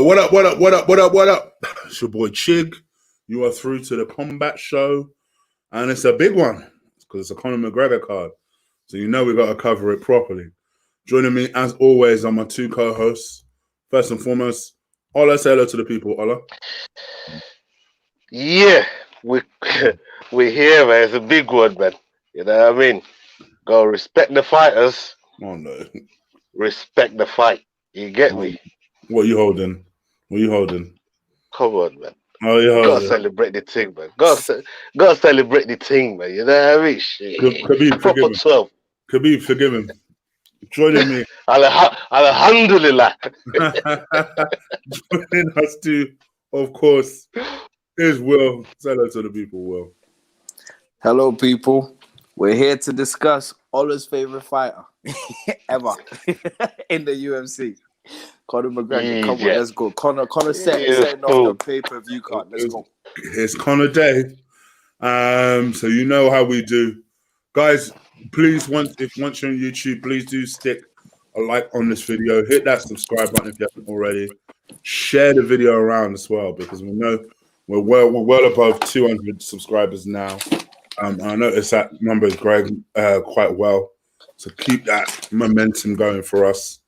What up, what up, what up, what up, what up? It's your boy Chig. You are through to the Combat Show. And it's a big one because it's a Conor McGregor card. So you know we got to cover it properly. Joining me, as always, are my two co-hosts. First and foremost, Ola, say hello to the people, Ola. Yeah, we're here, man. It's a big one, man. You know what I mean? Gotta respect the fighters. Oh, no. Respect the fight. You get me? What are you holding? What are you holding? Come on, man. Oh, you holding? Gotta celebrate the thing, man. Gotta celebrate the thing, man. You know what I mean? Shit. Khabib, forgive him. 12. Khabib, forgive him. Joining me. Alhamdulillah. Joining us too, of course, is Will. Say hello to the people, Will. Hello, people. We're here to discuss Ola's favorite fighter ever in the UFC. Conor McGregor. Come on, let's go. Conor setting off the pay-per-view card. Let's go. It's Conor Day. So you know how we do. Guys, please, once you're on YouTube, please do stick a like on this video. Hit that subscribe button if you haven't already. Share the video around as well because we know we're well above 200 subscribers now. I noticed that number is growing quite well. So keep that momentum going for us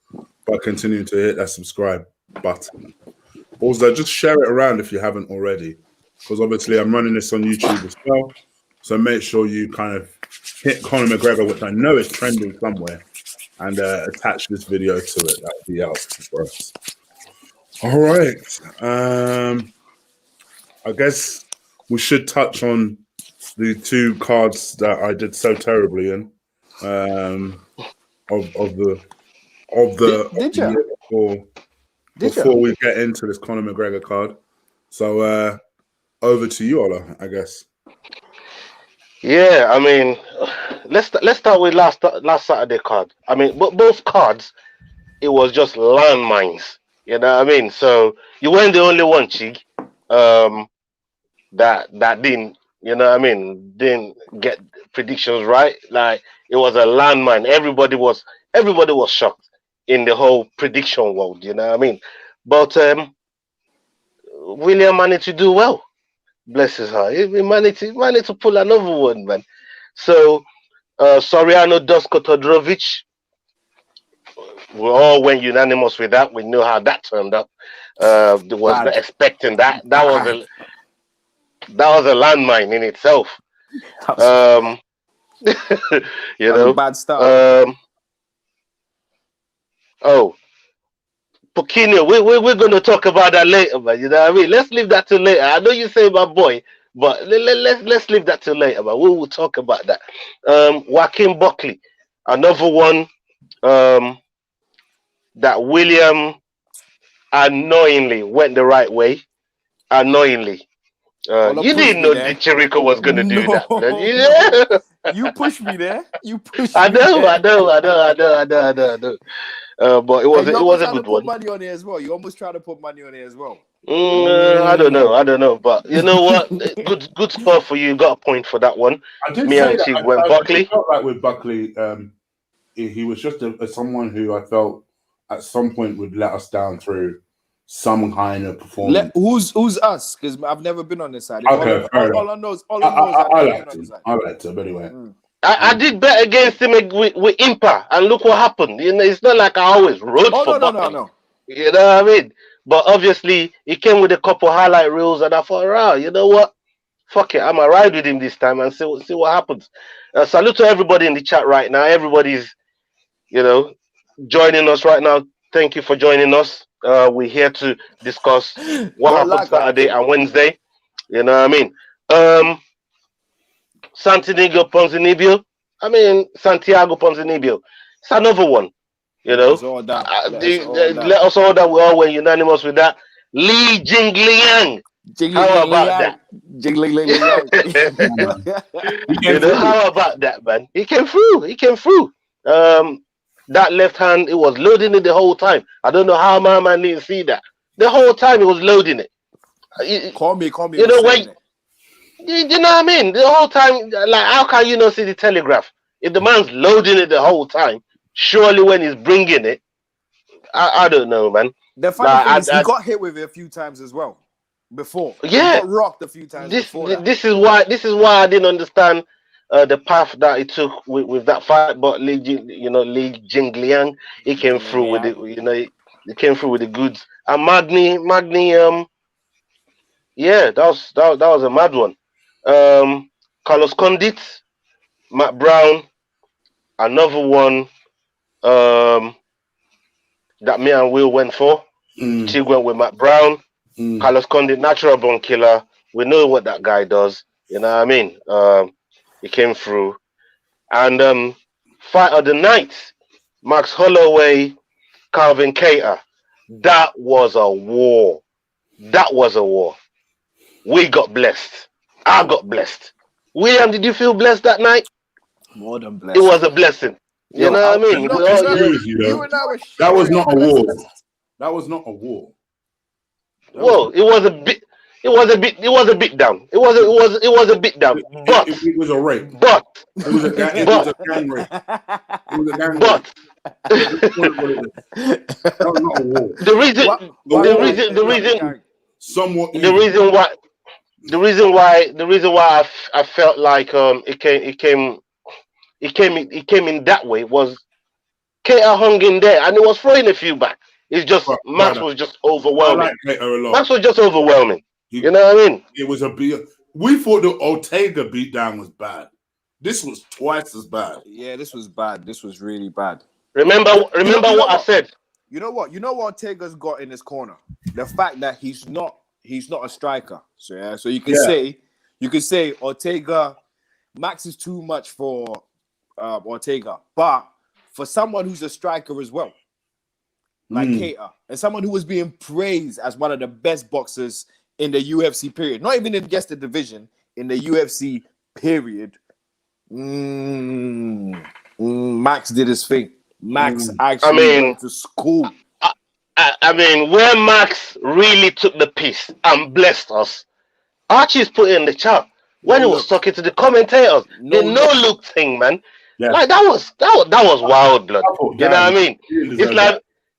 by continuing to hit that subscribe button. Also, just share it around if you haven't already, because obviously I'm running this on YouTube as well. So make sure you kind of hit Conor McGregor, which I know is trending somewhere, and attach this video to it. That would be helpful for us. All right. I guess we should touch on the two cards that I did so terribly in before we get into this Conor McGregor card. So over to you, Ola, I guess. Yeah, I mean, let's start with last Saturday card. I mean, but both cards, it was just landmines. You know what I mean? So you weren't the only one, Chig, that didn't. You know what I mean? Didn't get predictions right. Like it was a landmine. Everybody was shocked in the whole prediction world. You know what I mean? But William managed to do well. Bless his heart. He managed to pull another one, man. So Soriano Doskotodrovic, we all went unanimous with that. We know how that turned up. Was not expecting that. That was a landmine in itself. You know, bad start. Poquinho, we're going to talk about that later, man. You know what I mean? Let's leave that till later. I know you say my boy, but let's leave that till later, man. We will talk about that. Joaquin Buckley, another one that William annoyingly went the right way. Annoyingly. You didn't know that Chirico was going to do that. Yeah. You pushed me there. I know. But it was a good one. Money on it as well. You almost tried to put money on it as well. I don't know. But you know what? good spot for you. Got a point for that one. I did Me say and that. Chig went Buckley. I felt like with Buckley, he was just someone who I felt at some point would let us down through some kind of performance. Who's us? Because I've never been on this side. Okay, all I know is I liked him, but anyway. I did bet against him with Impa, and look what happened. You know, it's not like I always rode for Buckley. No. You know what I mean? But obviously, he came with a couple highlight reels, and I thought, you know what? Fuck it, I'm gonna ride with him this time and see what happens. Salute to everybody in the chat right now. Everybody's, joining us right now. Thank you for joining us. We're here to discuss what happened Saturday and Wednesday. You know what I mean? Santiago Ponzinibbio. It's another one. You know, let us all that we all were unanimous with that. Li Jingliang. How about that? How about that, man? He came through. That left hand, it was loading it the whole time. I don't know how my man didn't see that. The whole time it was loading it. Call me. You know when? You know what I mean? The whole time, like, how can you not see the telegraph? If the man's loading it the whole time, surely when he's bringing it, I don't know, man. The funny thing is, he got hit with it a few times as well. Before, yeah, he got rocked a few times. This is why I didn't understand the path that he took with that fight. But Li Jingliang, he came through with it. He came through with the goods. And Magni, yeah, that was a mad one. Carlos Condit, Matt Brown, another one. That me and Will went for. She went with Matt Brown. Carlos Condit, natural born killer. We know what that guy does. You know what I mean? He came through. And fight of the night, Max Holloway, Calvin Kattar. That was a war. We got blessed. I got blessed. William, did you feel blessed that night? More than blessed. It was a blessing. You know what I mean? That was not a war. That was not a war. Well, it was a bit down. It was a bit down. But it was a rape. But it was a gang rape. It was a gang rape. That was not a war. The reason why I felt like it came in that way was Kattar hung in there and it was throwing a few back. It's just Max was just overwhelming. I like Kattar a lot. Max was just overwhelming. You know what I mean? It was we thought the Ortega beatdown was bad. This was twice as bad. Yeah, this was bad. This was really bad. Remember what I said. You know what Ortega's got in his corner? The fact that he's not a striker. So yeah, so you can say Ortega, Max is too much for Ortega, but for someone who's a striker as well, like Kattar, and someone who was being praised as one of the best boxers in the UFC period, not even in just the division, in the UFC period. Max did his thing. Max actually went to school. I mean, where Max really took the piss and blessed us, Archie's put it in the chat when he was talking to the commentators. The no-look thing, man. Yeah. Like that was wild blood. You know what I mean?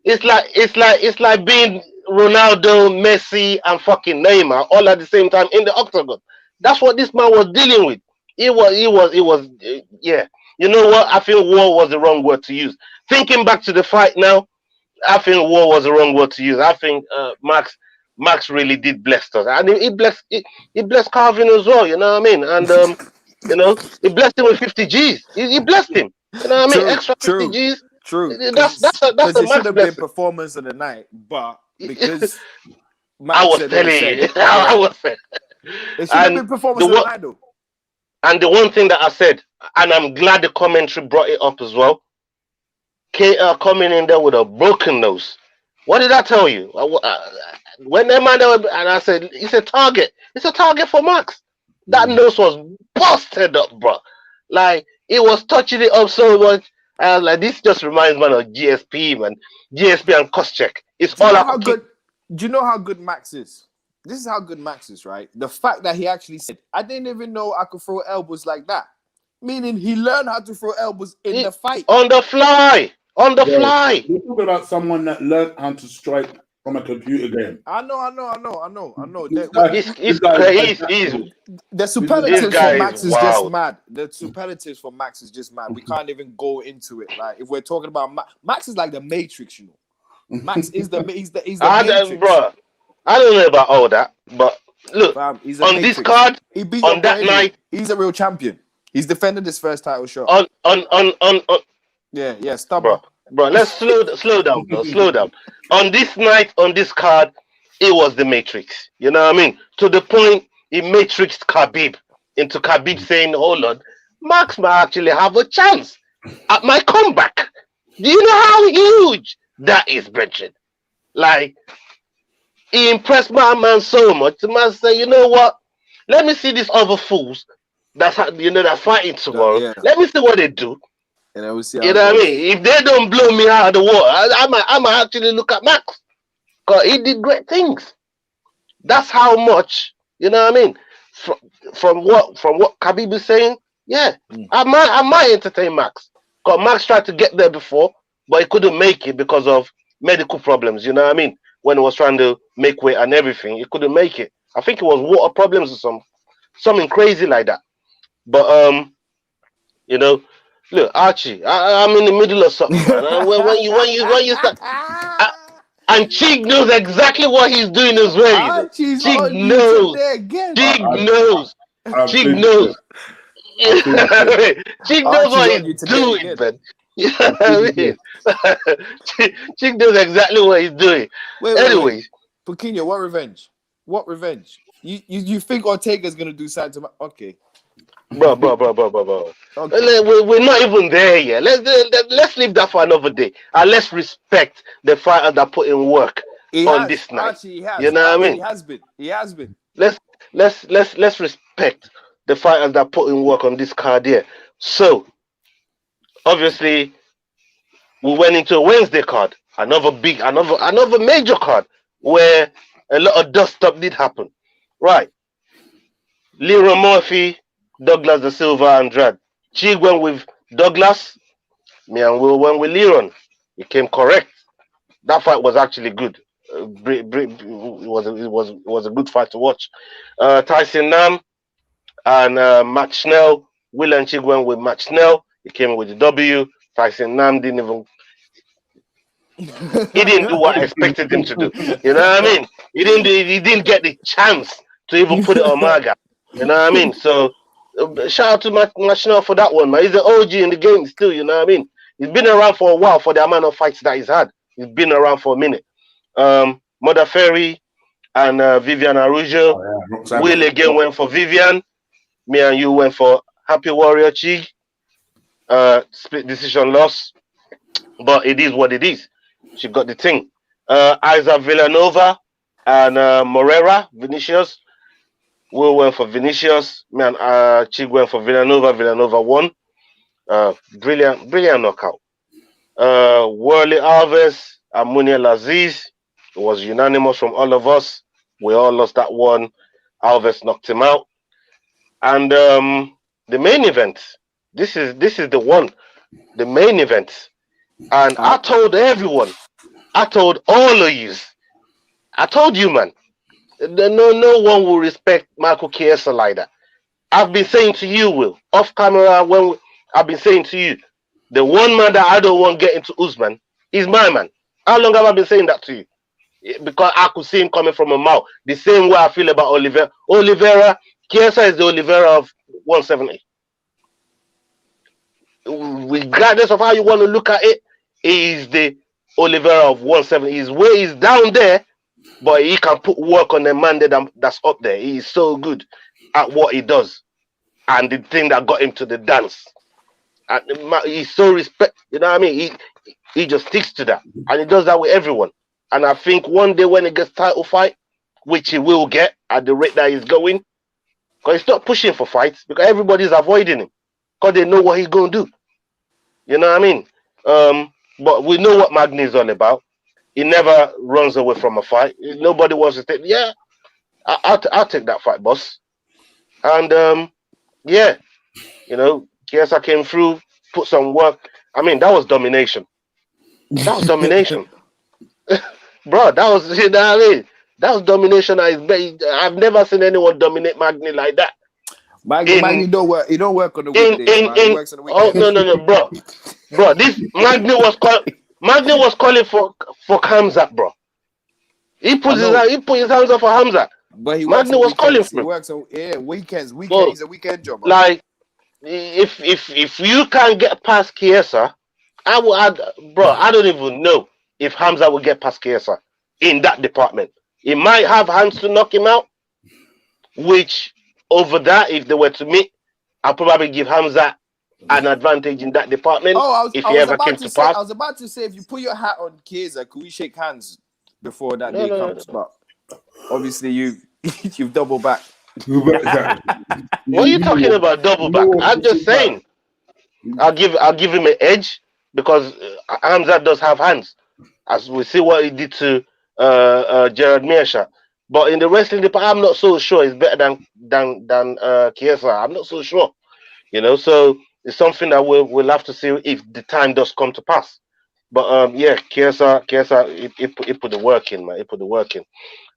It's like being Ronaldo, Messi, and fucking Neymar all at the same time in the octagon. That's what this man was dealing with. It was. Yeah. You know what? I feel war was the wrong word to use. Thinking back to the fight now, I think war was the wrong word to use. I think Max really did bless us, and he blessed Calvin as well. You know what I mean? And he blessed him with 50 G's. He blessed him. You know what I mean? Extra 50 G's. True. That's a Max should have been performance of the night, but because I was telling you, I was saying it should have been performance of the night, though. And the one thing that I said, and I'm glad the commentary brought it up as well. Kattar coming in there with a broken nose. What did I tell you? When that man, and I said, it's a target. It's a target for Max. That nose was busted up, bro. Like, it was touching it up so much. I was like, this just reminds me of GSP, man. GSP and Koscheck. It's all how good. Do you know how good Max is? This is how good Max is, right? The fact that he actually said, I didn't even know I could throw elbows like that. Meaning he learned how to throw elbows in the fight. On the fly. On the fly. You're talking about someone that learned how to strike from a computer game. I know. The superlatives for Max is just mad. The superlatives for Max is just mad. We can't even go into it. Like if we're talking about Max is like the Matrix, you know. Max is he's the Matrix. Bro, I don't know about all that, but look, on Matrix. This card, he beat on that night, he's a real champion. He's defended his first title shot. On Yeah, stubborn. Bro, let's slow down, bro. Slow down. On this night, on this card, it was the Matrix. You know what I mean? To the point, it matrixed Khabib into Khabib saying, "Oh Lord, Max might actually have a chance at my comeback." Do you know how huge that is, Bridget? Like, he impressed my man so much. The man said, "You know what? Let me see these other fools that's fighting tomorrow. Yeah. Let me see what they do." And I will see. You know what I mean? If they don't blow me out of the water, I might actually look at Max, because he did great things. That's how much, you know what I mean. From what Khabib is saying, yeah, I might entertain Max, because Max tried to get there before, but he couldn't make it because of medical problems. You know what I mean? when he was trying to make weight and everything. He couldn't make it. I think it was water problems or something crazy like that. But you know, look, Archie, I'm in the middle of something, man. And when you start, and Cheek knows exactly what he's doing as well. Archie's Cheek on knows. there again. Cheek knows. Cheek knows. Cheek knows what he's doing, man. You know what I mean? Cheek knows exactly what he's doing. Anyways, Pequeno, what revenge? What revenge? You think Ortega's gonna do something? Okay. Bro. Okay. We're not even there yet. Let's leave that for another day. And let's respect the fighters that put in work this night. Actually, he has. You know what I mean? He has been. Let's respect the fighters that put in work on this card here. So obviously we went into a Wednesday card, another major card where a lot of dust up did happen. Right. Leroy Murphy, Douglas Da Silva, Andrade. Chig went with Douglas. Me and Will went with Leron. He came correct. That fight was actually good. It was a good fight to watch. Tyson Nam and Matt Schnell. Will and Chig went with Matt Schnell. He came with the W. Tyson Nam didn't even. He didn't do what I expected him to do. You know what I mean? He didn't get the chance to even put it on Maga. You know what I mean? So shout out to Matt Schnell for that one, man. He's an OG in the game still. You know what I mean? He's been around for a while for the amount of fights that he's had. He's been around for a minute. Mother Ferry and Vivian Arujo. Will again went for Vivian. Me and you went for Happy Warrior Chig. Split decision loss. But it is what it is. She got the thing. Isa Villanova and Morera, Vinicius. Will went for Vinicius. Man, Chig went for Villanova. Villanova won. Brilliant knockout. Worley Alves and Muniel Aziz. It was unanimous from all of us. We all lost that one. Alves knocked him out. And the main event. This is the one. The main event. And I told everyone. I told all of you. I told you, man. No one will respect Michael Chiesa like that. I've been saying to you, Will, off camera, I've been saying to you, the one man that I don't want to get into Usman is my man. How long have I been saying that to you? Because I could see him coming from a mouth. The same way I feel about Oliveira. Chiesa is the Oliveira of 170. Regardless of how you want to look at it, he is the Oliveira of 170. He's down there, but he can put work on the man that's up there. He is so good at what he does. And the thing that got him to the dance. And he's so respect. You know what I mean? He just sticks to that. And he does that with everyone. And I think one day when he gets title fight, which he will get at the rate that he's going, because he's not pushing for fights, because everybody's avoiding him. Because they know what he's going to do. You know what I mean? But we know what Magny is all about. He never runs away from a fight. Nobody wants to take. Yeah, I'll take that fight, boss. And yeah, you know, Chiesa came through, put some work. I mean, that was domination. That was domination, bro. That was, you know what I mean? That was domination. I've never seen anyone dominate Magny like that. Magny don't work. He don't work on the weekdays. He works on the weekends. Oh no, bro. This Magny was calling for Hamza, bro. He put his hands up for Hamza. But Magny was calling for. He works on weekends. He's a weekend job. Like if you can't get past Chiesa, I don't even know if Hamza will get past Chiesa in that department. He might have hands to knock him out, which over that, if they were to meet, I'll probably give Hamza an advantage in that department. I was about to say, if you put your hat on Chiesa, could we shake hands before that day comes? No. But obviously, you've double back. What are you talking about, double back? I'm just saying. I'll give him an edge because Hamza does have hands, as we see what he did to Gerard Meerschaert. But in the wrestling department, I'm not so sure it's better than Chiesa. I'm not so sure, you know. So it's something that we'll have to see if the time does come to pass. But yeah, KSR, it put the work in, man. It put the work in.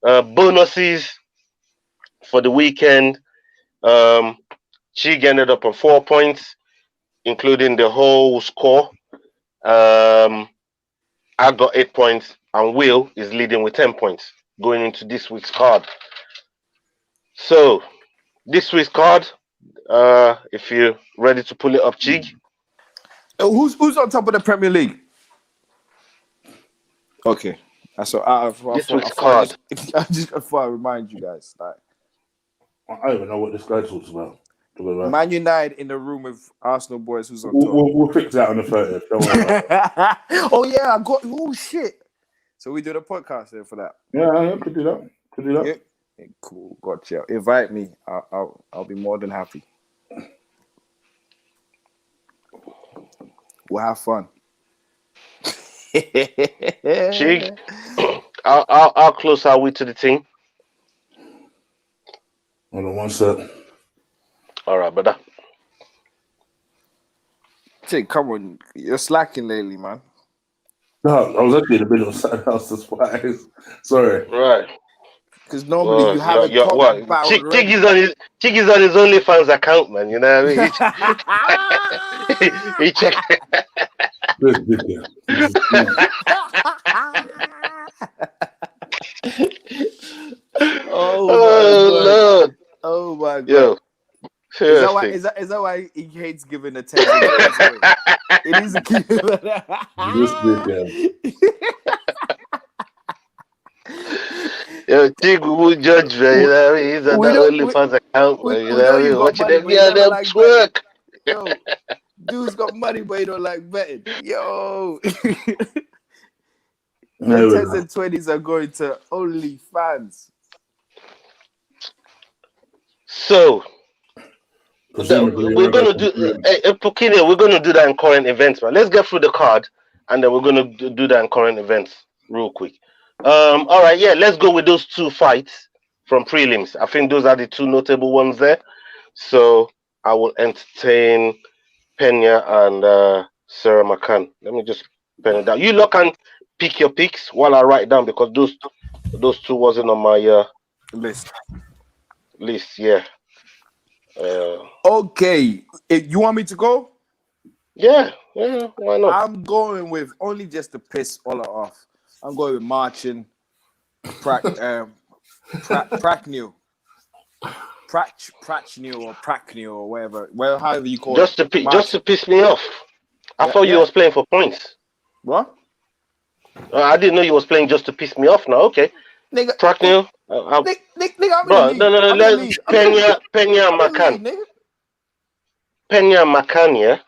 Bonuses for the weekend. Chig ended up on 4 points, including the whole score. I got 8 points, and Will is leading with 10 points going into this week's card. So, this week's card, if you're ready to pull it up, Chig. Who's on top of the Premier League? Okay. So I just thought I remind you guys. Like, I don't even know what this guy talks about. Man United in the room with Arsenal boys. Who's on top? We'll fix that on the 30th. Don't worry about it. Oh yeah, I got. Oh shit! So we do the podcast there for that. Yeah, could do that. Yeah. Cool, gotcha. Invite me. I'll be more than happy. We'll have fun. Chig, I'll close our way to the team. Hold on one sec. All right, brother. Chig, come on. You're slacking lately, man. No, I was actually in the middle of something else. That's why. Sorry. Right. Because normally you have a talk about Chig is on his OnlyFans account, man. You know what I mean? He check. Oh Lord. Oh my god. Yo. Seriously. Is that why he hates giving attention? It is a keep Yo, Chig will judge, man. You know what I mean? He's on that OnlyFans account, man. You know what I mean? Watching them twerk. Yo, dude's got money, but he don't like betting. Yo. The 10s and 20s are going to OnlyFans. So, we're gonna do Pokine, we're gonna do that in current events, man. Let's get through the card, and then we're gonna do that in current events real quick. All right, yeah, let's go with those two fights from prelims. I think those are the two notable ones there. So I will entertain Pena and Sarah McCann. Let me just pen it down. You lot can pick your picks while I write down, because those two wasn't on my list. Yeah. Okay, you want me to go? Yeah, why not? I'm going with, only just to piss all it off, I'm going with Marcin Prachnio or Prachnio or whatever. Well, however you call just it. Just to piss me off. I thought you was playing for points. What? I didn't know you was playing just to piss me off now. Okay. Nigga, Prachnio. Nigga, Bro, no. Let's Pena and McCann. Pena and McCann, yeah?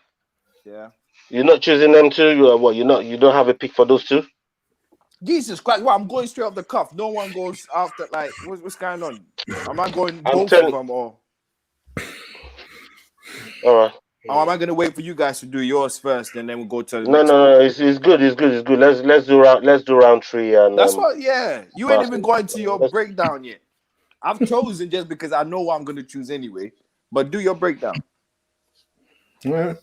Yeah. You're not choosing them two? You don't have a pick for those two? Jesus Christ! Well, I'm going straight off the cuff. No one goes after. Like, what's going on? Am I going both of them or? All right. Or am I going to wait for you guys to do yours first, and then we'll go to the No. It's good. Let's do round three, and that's what. Yeah, you ain't even going to your breakdown yet. I've chosen just because I know what I'm going to choose anyway. But do your breakdown. Yeah.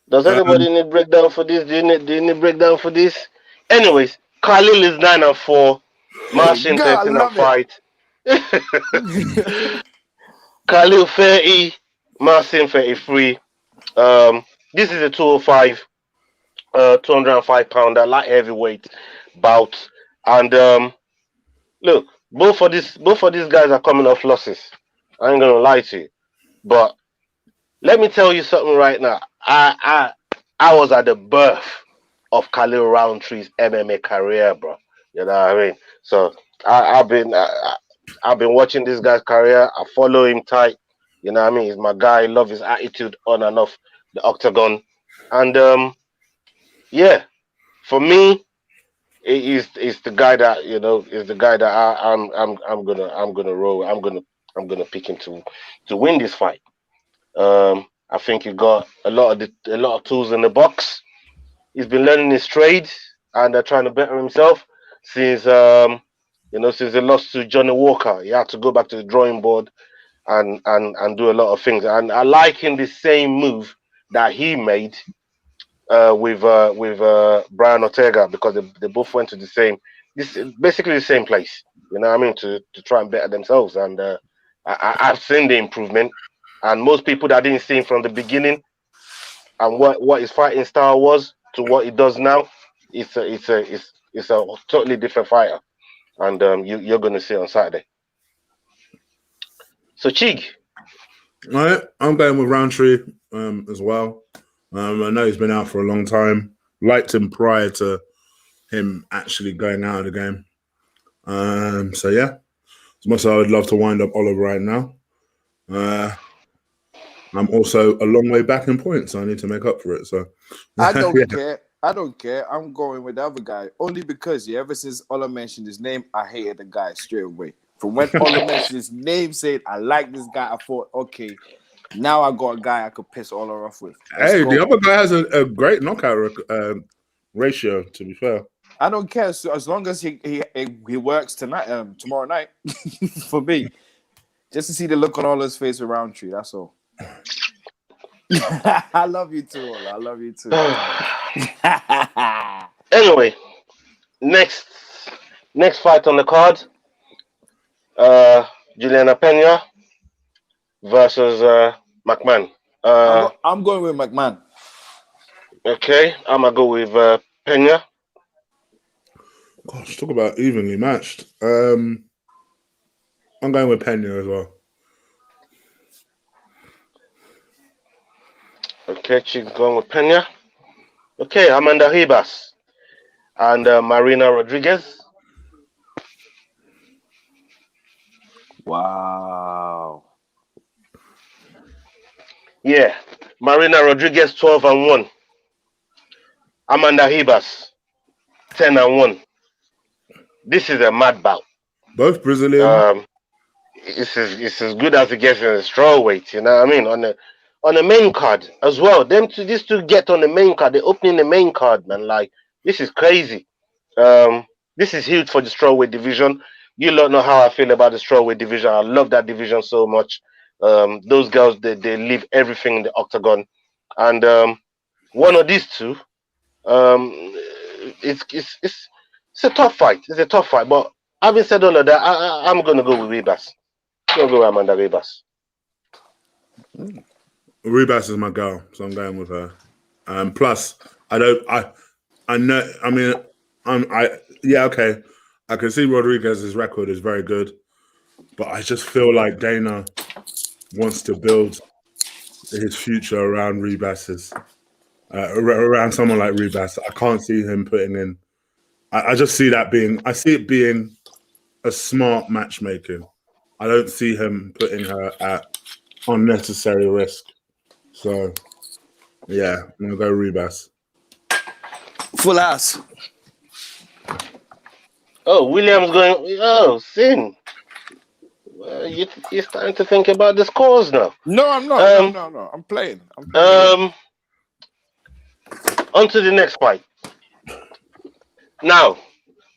Does anybody need breakdown for this? Do you need breakdown for this? Anyways, Khalil is 9-4. Marcin 13-5. Khalil 30. Marcin 33. This is a 205, 205 pounder light heavyweight bout, and look, both of these guys are coming off losses. I ain't gonna lie to you, but let me tell you something right now. I was at the birth of Khalil Roundtree's MMA career, bro. You know what I mean? So I've been watching this guy's career. I follow him tight. You know what I mean? He's my guy. I love his attitude on and off the octagon. And yeah, for me, it's the guy that is the guy that I'm gonna roll. I'm gonna pick him to win this fight. I think he got a lot of tools in the box. He's been learning his trade and trying to better himself since since he lost to Johnny Walker. He had to go back to the drawing board and do a lot of things. And I like him the same move that he made with Brian Ortega, because they both went to the same, this basically the same place. You know what I mean, to try and better themselves. And I've seen the improvement, and most people that didn't see him from the beginning and what his fighting style was to what he does now, it's a totally different fighter, and you're gonna see on Saturday. So Chig. All right, I'm going with Roundtree as well. I know he's been out for a long time. Liked him prior to him actually going out of the game. So yeah, as much as I would love to wind up Oliver right now, I'm also a long way back in points, so I need to make up for it. So I don't care. I don't care. I'm going with the other guy only because ever since Ola mentioned his name, I hated the guy straight away. From when Ola mentioned his name, said I like this guy, I thought, okay, now I got a guy I could piss Ola off with. The other guy has a great knockout ratio. To be fair, I don't care so as long as he works tonight, tomorrow night, for me, just to see the look on Ola's face with Roundtree. That's all. I love you too, Ola. I love you too. Anyway, next fight on the card, Juliana Pena versus McMahon. I'm going with McMahon. Okay, I'm gonna go with Pena. Gosh, talk about evenly matched. I'm going with Pena as well. Okay, she's going with Pena. Okay, Amanda Ribas and Marina Rodriguez. Wow. Yeah, Marina Rodriguez 12-1. Amanda Ribas 10-1. This is a mad bout. Both Brazilian. It's as good as it gets in the strawweight. You know what I mean? On the main card as well. These two get on the main card. They're opening the main card, man. Like, this is crazy. This is huge for the strawweight division. You don't know how I feel about the strawweight division. I love that division so much. Those girls, they leave everything in the octagon. And one of these two, it's a tough fight. It's a tough fight. But having said all of that, I'm gonna go with Ribas. I'm gonna go with Amanda Ribas. Ribas is my girl, so I'm going with her. Plus, okay. I can see Rodriguez's record is very good, but I just feel like Dana wants to build his future around Ribas's, around someone like Ribas. I can't see him putting in. I just see it being a smart matchmaking. I don't see him putting her at unnecessary risk. So, yeah, I'm gonna go Ribas. Full house. Oh, William's going. Oh, Sin. You're starting to think about the scores now. No, I'm not. No. I'm playing. On to the next fight. Now,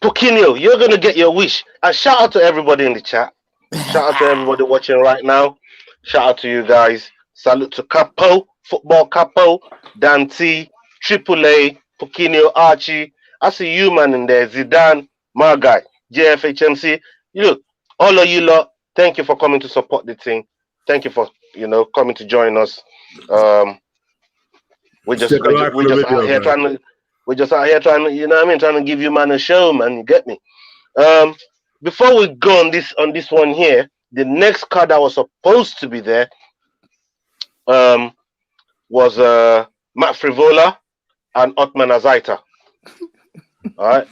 Pukinio, you're gonna get your wish. And shout out to everybody in the chat. Shout out to everybody watching right now. Shout out to you guys. Salute to Capo, Football Capo, Dan T, Triple A, Pukinio, Archie. I see you, man, in there. Zidane, my guy, JFHMC. Look, all of you lot, thank you for coming to support the team. Thank you for coming to join us. We're just out here trying to, you know what I mean, trying to give you man a show, man. You get me? Before we go on this one here, the next card that was supposed to be there was Matt Frivola and Otman Azaita. All right.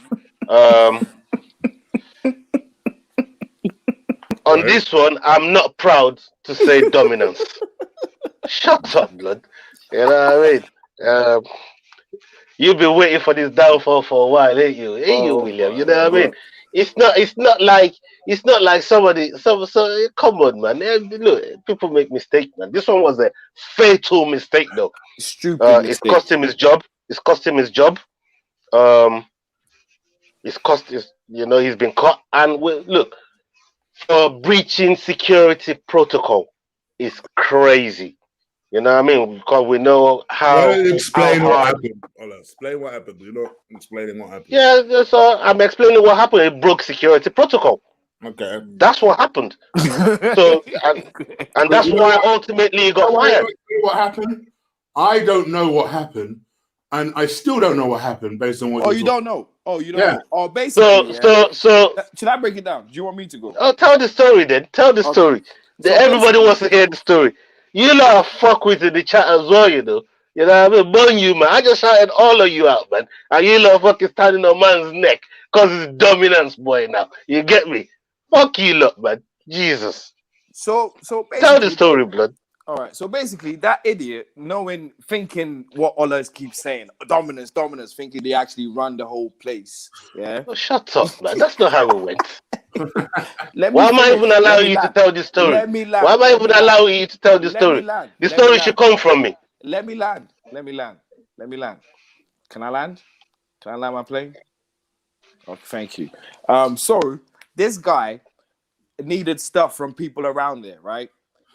On this one, I'm not proud to say dominance. Shut up, blood. You know what I mean? You've been waiting for this downfall for a while, ain't you? William? You know what I mean? It's not like somebody. So come on, man. Look, people make mistakes, man. This one was a fatal mistake, though. Stupid mistake. It's cost him his job. It's cost his. He's been caught. And look, for breaching security protocol is crazy. You know what I mean? Because we know how. Explain how what hard. happened. Ola, explain what happened. You're not explaining what happened. Yeah, so I'm explaining what happened. It broke security protocol. Okay. That's what happened. So, and that's why ultimately he got fired. What happened? I don't know what happened, and I still don't know what happened based on what. Oh, you don't know. Oh, you don't know. Oh, basically. So. Should I break it down? Do you want me to go? Oh, tell the story then. Tell the story. So Everybody wants to hear the story. You lot fuck with in the chat as well, you know. You know what I mean? Burn you, man. I just shouted all of you out, man. And you lot fucking standing on man's neck because it's dominance, boy, now. You get me? Fuck you lot, man. Jesus. So basically, tell the story, blood. All right. So basically, that idiot, thinking what Ola keeps saying, dominance, thinking they actually run the whole place. Yeah. Oh, shut up, man. That's not how it went. Why am I even allowing you to tell this story? Why am I even allowing you to tell this story? The story should come from me. Let me land. Can I land? Can I land my plane? Oh, thank you. So this guy needed stuff from people around there, right?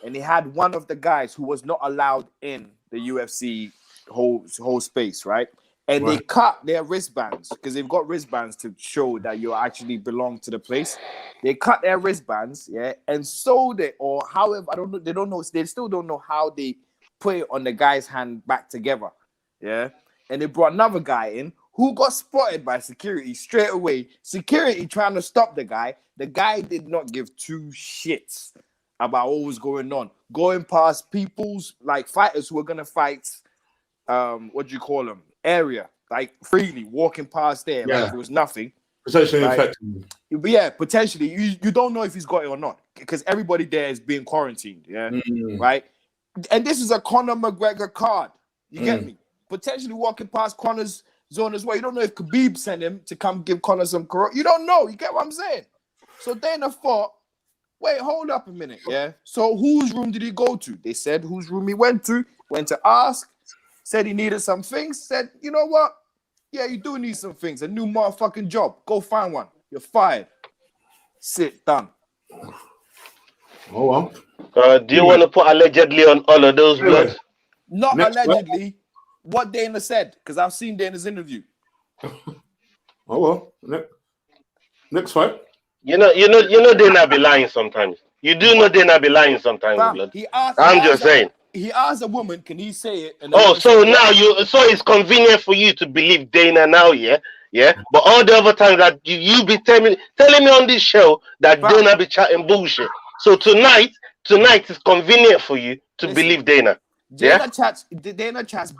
And he had one of the guys who was not allowed in the UFC whole space, right? And they cut their wristbands because they've got wristbands to show that you actually belong to the place. They cut their wristbands, yeah, and sold it, or however, I don't know. They don't know. They still don't know how they put it on the guy's hand back together, yeah. And they brought another guy in who got spotted by security straight away. Security trying to stop the guy. The guy did not give two shits about what was going on. Going past people's like fighters who were gonna fight. What do you call them? Area, like freely walking past there, like it was nothing. Potentially infecting. But yeah, potentially. You don't know if he's got it or not because everybody there is being quarantined. Yeah, right. And this is a Conor McGregor card. You get me? Potentially walking past Conor's zone as well. You don't know if Khabib sent him to come give Conor some corona. You don't know. You get what I'm saying? So Dana thought, wait, hold up a minute. Yeah. So whose room did he go to? They said whose room he went to. Went to ask. Said he needed some things. Said, you know what? Yeah, you do need some things. A new motherfucking job. Go find one. You're fired. Sit done. Oh well. Do you want to put allegedly on all of those bloods? Not allegedly. What Dana said, because I've seen Dana's interview. Oh well. Next fight. You know, Dana be lying sometimes. You do know Dana be lying sometimes, blood. I'm just saying. He asked a woman, can he say it? And so now so it's convenient for you to believe Dana now, yeah? But all the other times that you be telling me on this show that Dana be chatting bullshit. So tonight is convenient for you to believe Dana. Dana chats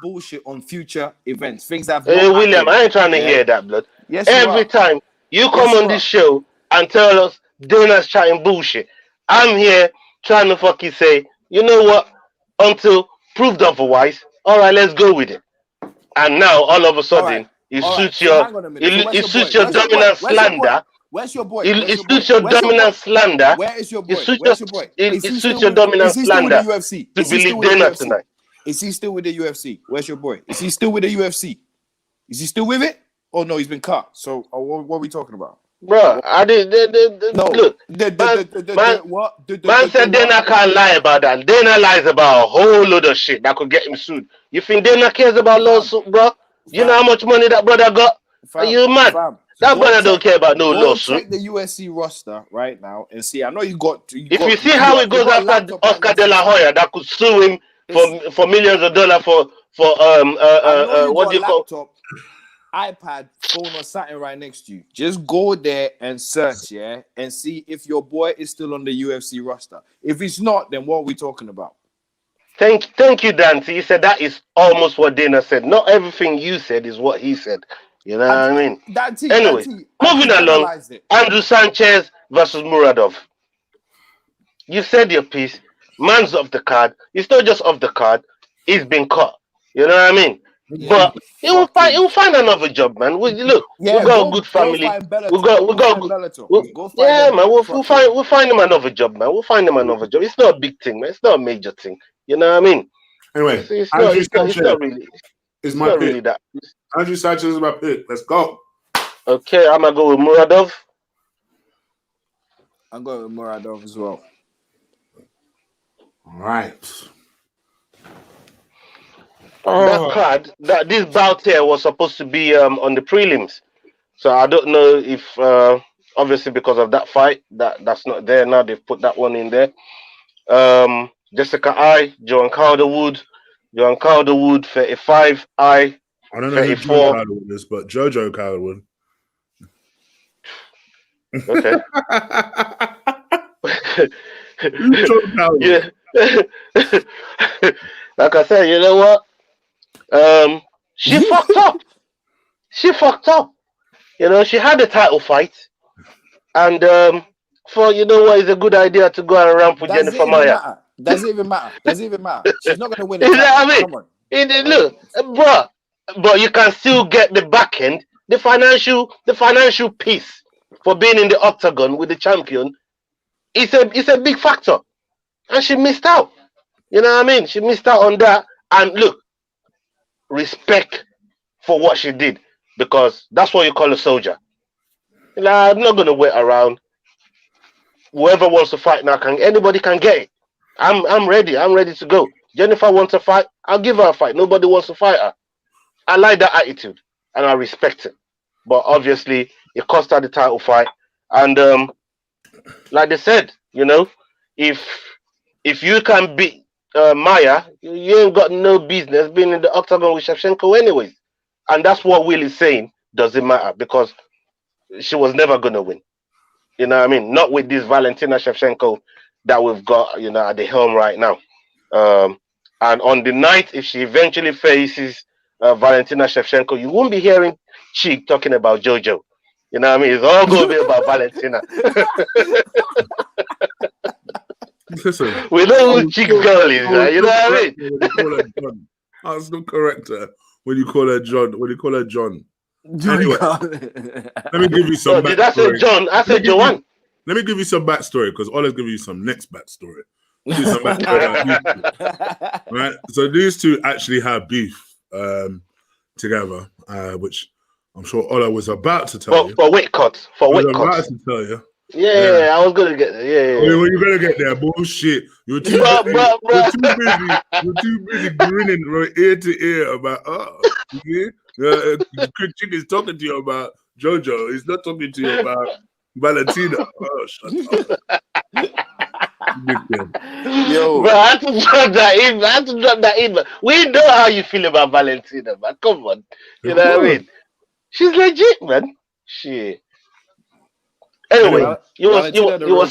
bullshit on future events. Things that Hey, William, I ain't trying to hear that, blood. Yes, every time you come on this show and tell us Dana's chatting bullshit, I'm here trying to fucking say, you know what? Until proved otherwise, all right, let's go with it. And now, all of a sudden, it suits your dominant slander. Where's your boy? It suits your dominant slander. Where is your boy? It suits your dominant slander to believe Dana tonight. Is he still with the UFC? Where's your boy? Is he still with the UFC? Is he still with it? Oh no, he's been cut. So what are we talking about? Bro, I did. No, look. Man said Dana can't lie about that. Dana lies about a whole load of shit that could get him sued. You think Dana cares about lawsuit, bro? You know how much money that brother got? Are you mad? That brother don't care about no lawsuit. Check the UFC roster right now and see. I know you got. If you see how it goes after Oscar De La Hoya, that could sue him for millions of dollars for what do you call? iPad, phone, or something right next to you. Just go there and search, yeah, and see if your boy is still on the UFC roster. If it's not, then what are we talking about? Thank you, Dante. He said that is almost what Dana said. Not everything you said is what he said. You know what I mean? Anyway, moving along. Andrew Sanchez versus Muradov. You said your piece. Man's off the card. It's not just off the card. He's been caught. You know what I mean? Yeah. But he will find another job, man. We got a good family. We'll find him another job, man. We'll find him another job. It's not a big thing, man. It's not a major thing. You know what I mean? Anyway, it's not really. Is my pick. Really that. Andrew Sanchez is my pick. Let's go. Okay, I'm gonna go with Muradov. I'm going with Muradov as well. All right. That card, this bout here was supposed to be on the prelims. So I don't know if obviously because of that fight that's not there now. They've put that one in there. Jessica I, Joan Calderwood, 35 I, I don't know who Joe 34. Calderwood is, but Jojo Calderwood. Okay. Who's Joe Calderwood? Yeah. Like I said, you know what? She fucked up. She fucked up. You know, she had a title fight, and for you know what, it's a good idea to go and ramp with Jennifer Maya. Does it even matter? Does it even matter? She's not gonna win the You know title. what I mean? Come on. Look, bro, but you can still get the back end, the financial piece for being in the octagon with the champion. It's a big factor, and she missed out. You know what I mean? She missed out on that. And look, respect for what she did, because that's what you call a soldier. You know, I'm not gonna wait around. Whoever wants to fight now anybody can get it. I'm ready. I'm ready to go. Jennifer wants to fight, I'll give her a fight. Nobody wants to fight her. I like that attitude and I respect it. But obviously it cost her the title fight. And like they said, you know, if you can beat Maya, you ain't got no business being in the octagon with Shevchenko anyways. And that's what Will is saying. Doesn't matter, because she was never gonna win. You know what I mean? Not with this Valentina Shevchenko that we've got, you know, at the helm right now. And on the night, if she eventually faces Valentina Shevchenko, you won't be hearing Cheek talking about JoJo. You know what I mean? It's all going to be about Valentina. Listen, we know who Cheek's girl is, right? You know what I mean? I'll still correct her when you call her John. When you call her John. Anyway, let me give you some. Did I say John? I said Joanne. Let me give you some backstory, because Ola's giving you some next backstory. Some backstory right? So these two actually have beef together, which I'm sure Ola was about to tell you. For weight cuts. For weight cuts. About to tell you. Yeah, I was gonna get there. Yeah. When you gonna get there? Bullshit. You're too busy grinning right ear to ear about Chick is talking to you about JoJo. He's not talking to you about Valentina. Oh, shut up. Yo, bro, I had to drop that in. Man. We know how you feel about Valentina, man. Come on, you know what I mean? She's legit, man. Shit. Anyway, you were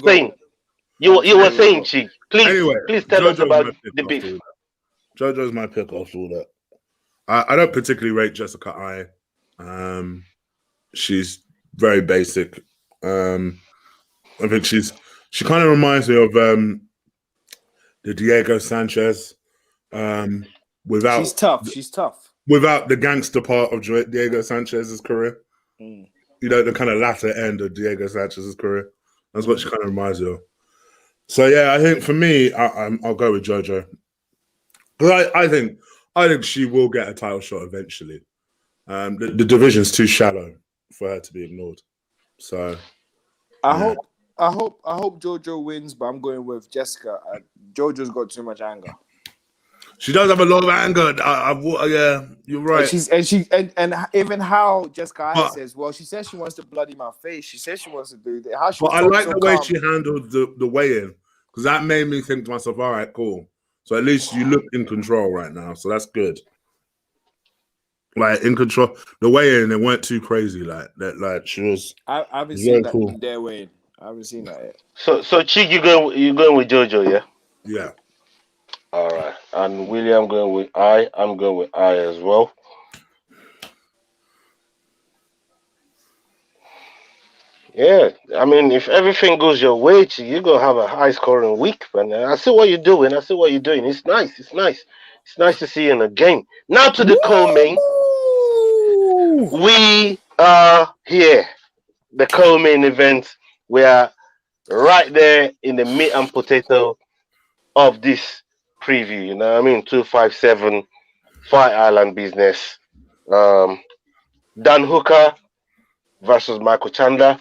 saying, Chief. Please tell us about the beef. JoJo's my pick after all that. I don't particularly rate Jessica I. She's very basic. I think she kind of reminds me of the Diego Sanchez. Without She's tough. Without the gangster part of Diego Sanchez's career. You know, the kind of latter end of Diego Sanchez's career. That's what she kind of reminds me of. So yeah, I think for me, I'll go with JoJo. But I think she will get a title shot eventually. The division's too shallow for her to be ignored. So I hope JoJo wins, but I'm going with Jessica. JoJo's got too much anger. She does have a lot of anger. Yeah, you're right. And even how Jessica says, well, she says she wants to bloody my face. She says she wants to do that. How she I like the way she handled the weigh-in, because that made me think to myself, all right, cool. So at least you look in control right now. So that's good. Like in control. The weigh-in, they weren't too crazy like that. Like she was. I haven't seen that in their weigh-in. I haven't seen that yet. So Chick, you going with JoJo, yeah? Yeah. All right. And William going with I. I'm going with I as well. Yeah, I mean, if everything goes your way, you're going to have a high-scoring week. But I see what you're doing. It's nice. It's nice to see you in the game. Now to the co-main. We are here. The co-main event. We are right there in the meat and potato of this preview. You know what I mean? 257 Fight Island business. Dan Hooker versus Michael Chandler.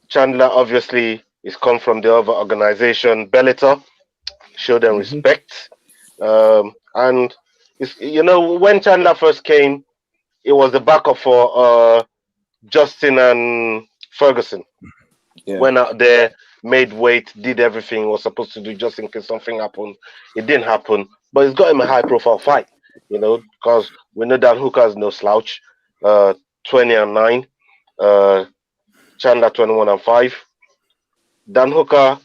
Chandler obviously is come from the other organization, Bellator. Show them respect. And when Chandler first came, it was the backup for Justin and Ferguson. Yeah. Went out there, made weight, did everything he was supposed to do just in case something happened. It didn't happen, but it's got him a high-profile fight, because we know Dan Hooker is no slouch. 20-9, Chandler 21-5. Dan Hooker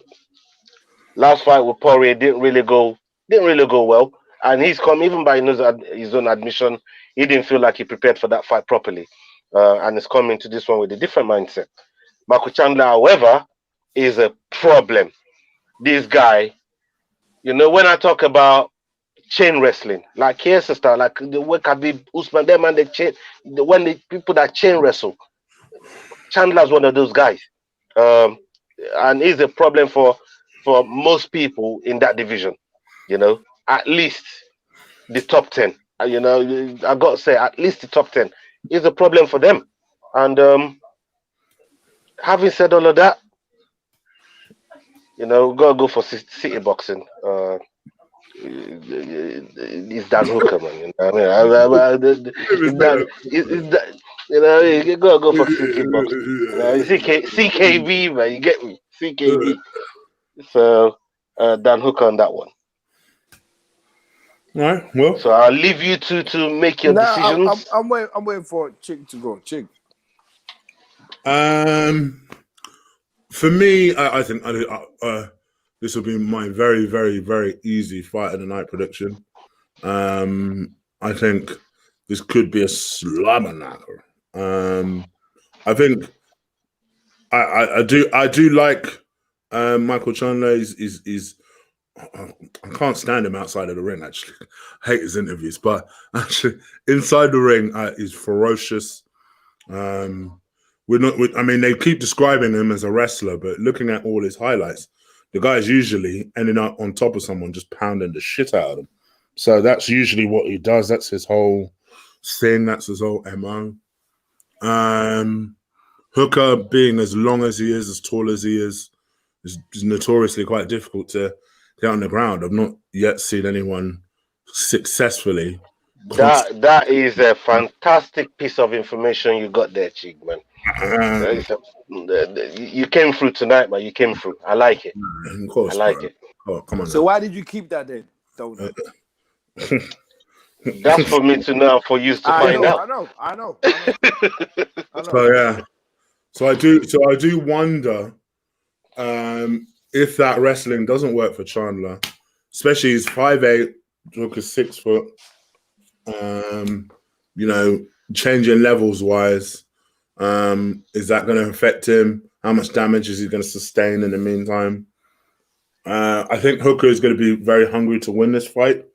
last fight with Poirier didn't really go well, and he's come even by his own admission, he didn't feel like he prepared for that fight properly, and is coming to this one with a different mindset. Michael Chandler, however, is a problem. This guy, when I talk about chain wrestling, like here's the style, like the way Khabib, Usman, them and when the people that chain wrestle, Chandler's one of those guys, and he's a problem for most people in that division. At least the top 10. I got to say, at least the top 10 is a problem for them. And having said all of that, gotta go for city boxing. It's Dan Hooker, man. You gotta go for city boxing. CKB, man. You get me? CKB. So Dan Hooker on that one. All right. Well, so I'll leave you to make your decisions. I'm waiting for Chick to go. Chick. For me, I think this will be my very, very, very easy fight of the night prediction. I think this could be a slobber knocker. I think I do like Michael Chandler. Is I can't stand him outside of the ring. Actually, I hate his interviews, but actually inside the ring, he's ferocious. They keep describing him as a wrestler, but looking at all his highlights, the guy's usually ending up on top of someone, just pounding the shit out of them. So that's usually what he does. That's his whole thing. That's his whole MO. Hooker, being as long as he is, as tall as he is notoriously quite difficult to get on the ground. I've not yet seen anyone successfully. That is a fantastic piece of information you got there, Chig, man. You came through tonight, man. You came through. I like it. Of course, I like it. Oh, come on. So why did you keep that then? That's for me to know, for you to find out. I know. So yeah. So I do wonder if that wrestling doesn't work for Chandler, especially he's 5'8", Joker's 6 foot. Changing levels wise, is that going to affect him? How much damage is he going to sustain in the meantime? I think Hooker is going to be very hungry to win this fight.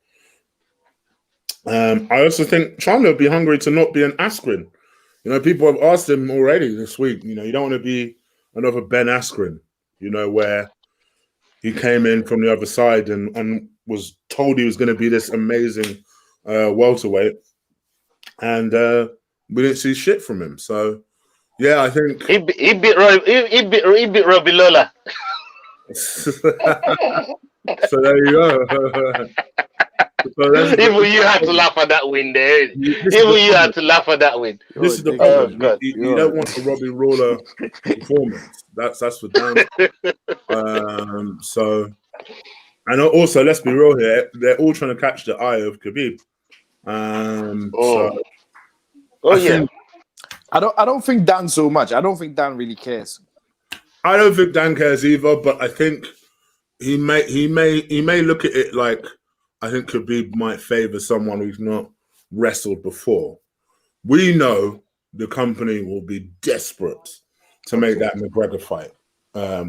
I also think Chandler will be hungry to not be an Askren. People have asked him already this week, you don't want to be another Ben Askren, where he came in from the other side and was told he was going to be this amazing welterweight, and we didn't see shit from him. So, yeah, I think he beat Robbie Lola. So there you go. Even you had to laugh at that win there. You had to laugh at that win. This is the problem. You don't want a Robbie Lawler performance. That's for damn. So, and also, let's be real here. They're all trying to catch the eye of Khabib. I don't think Dan so much. I don't think Dan really cares. I don't think Dan cares either, but I think he may look at it like, I think Khabib might favor someone who's not wrestled before. We know the company will be desperate to make that McGregor fight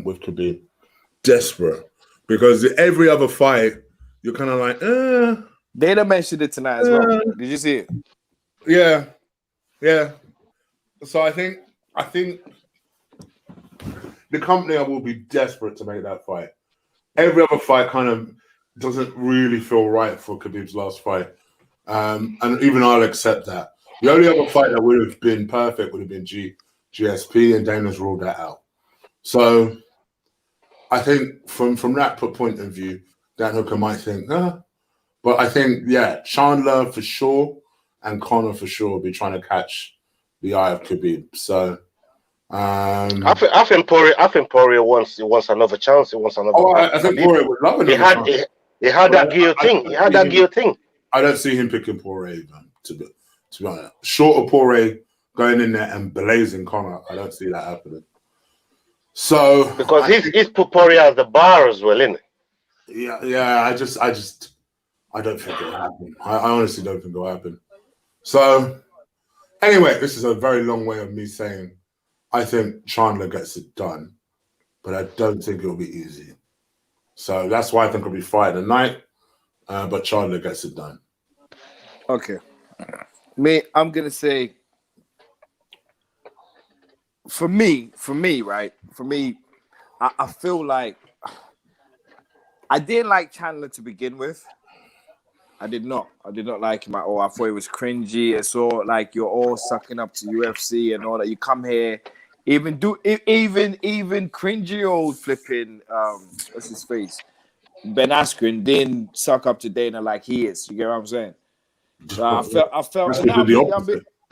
with Khabib. Desperate. Because every other fight, you're kind of like, They done mentioned it tonight as well. Did you see it? Yeah. Yeah. So I think the company will be desperate to make that fight. Every other fight kind of doesn't really feel right for Khabib's last fight. And even I'll accept that. The only other fight that would have been perfect would have been GSP, and Dana's ruled that out. So I think from that point of view, Dan Hooker might think, But I think, yeah, Chandler for sure and Conor for sure will be trying to catch the eye of Khabib. So, I think Poirier wants another chance. He wants another fight. I think Poirier would love He another had chance. he had that guillotine. He had that guillotine. I don't see him picking Poirier, man, to be honest. Short of Poirier going in there and blazing Conor, I don't see that happening. So because he's put Poirier as the bar as well, isn't it? Yeah. I don't think it'll happen. I honestly don't think it'll happen. So anyway, this is a very long way of me saying I think Chandler gets it done, but I don't think it'll be easy. So that's why I think it'll be fight of the night, but Chandler gets it done. Okay. I'm gonna say for me, right? For me, I feel like I didn't like Chandler to begin with. I did not like him at all. I thought it was cringy. I saw like you're all sucking up to UFC and all that. You come here, even cringy old flipping what's his face? Ben Askren didn't suck up to Dana like he is. You get what I'm saying? So I felt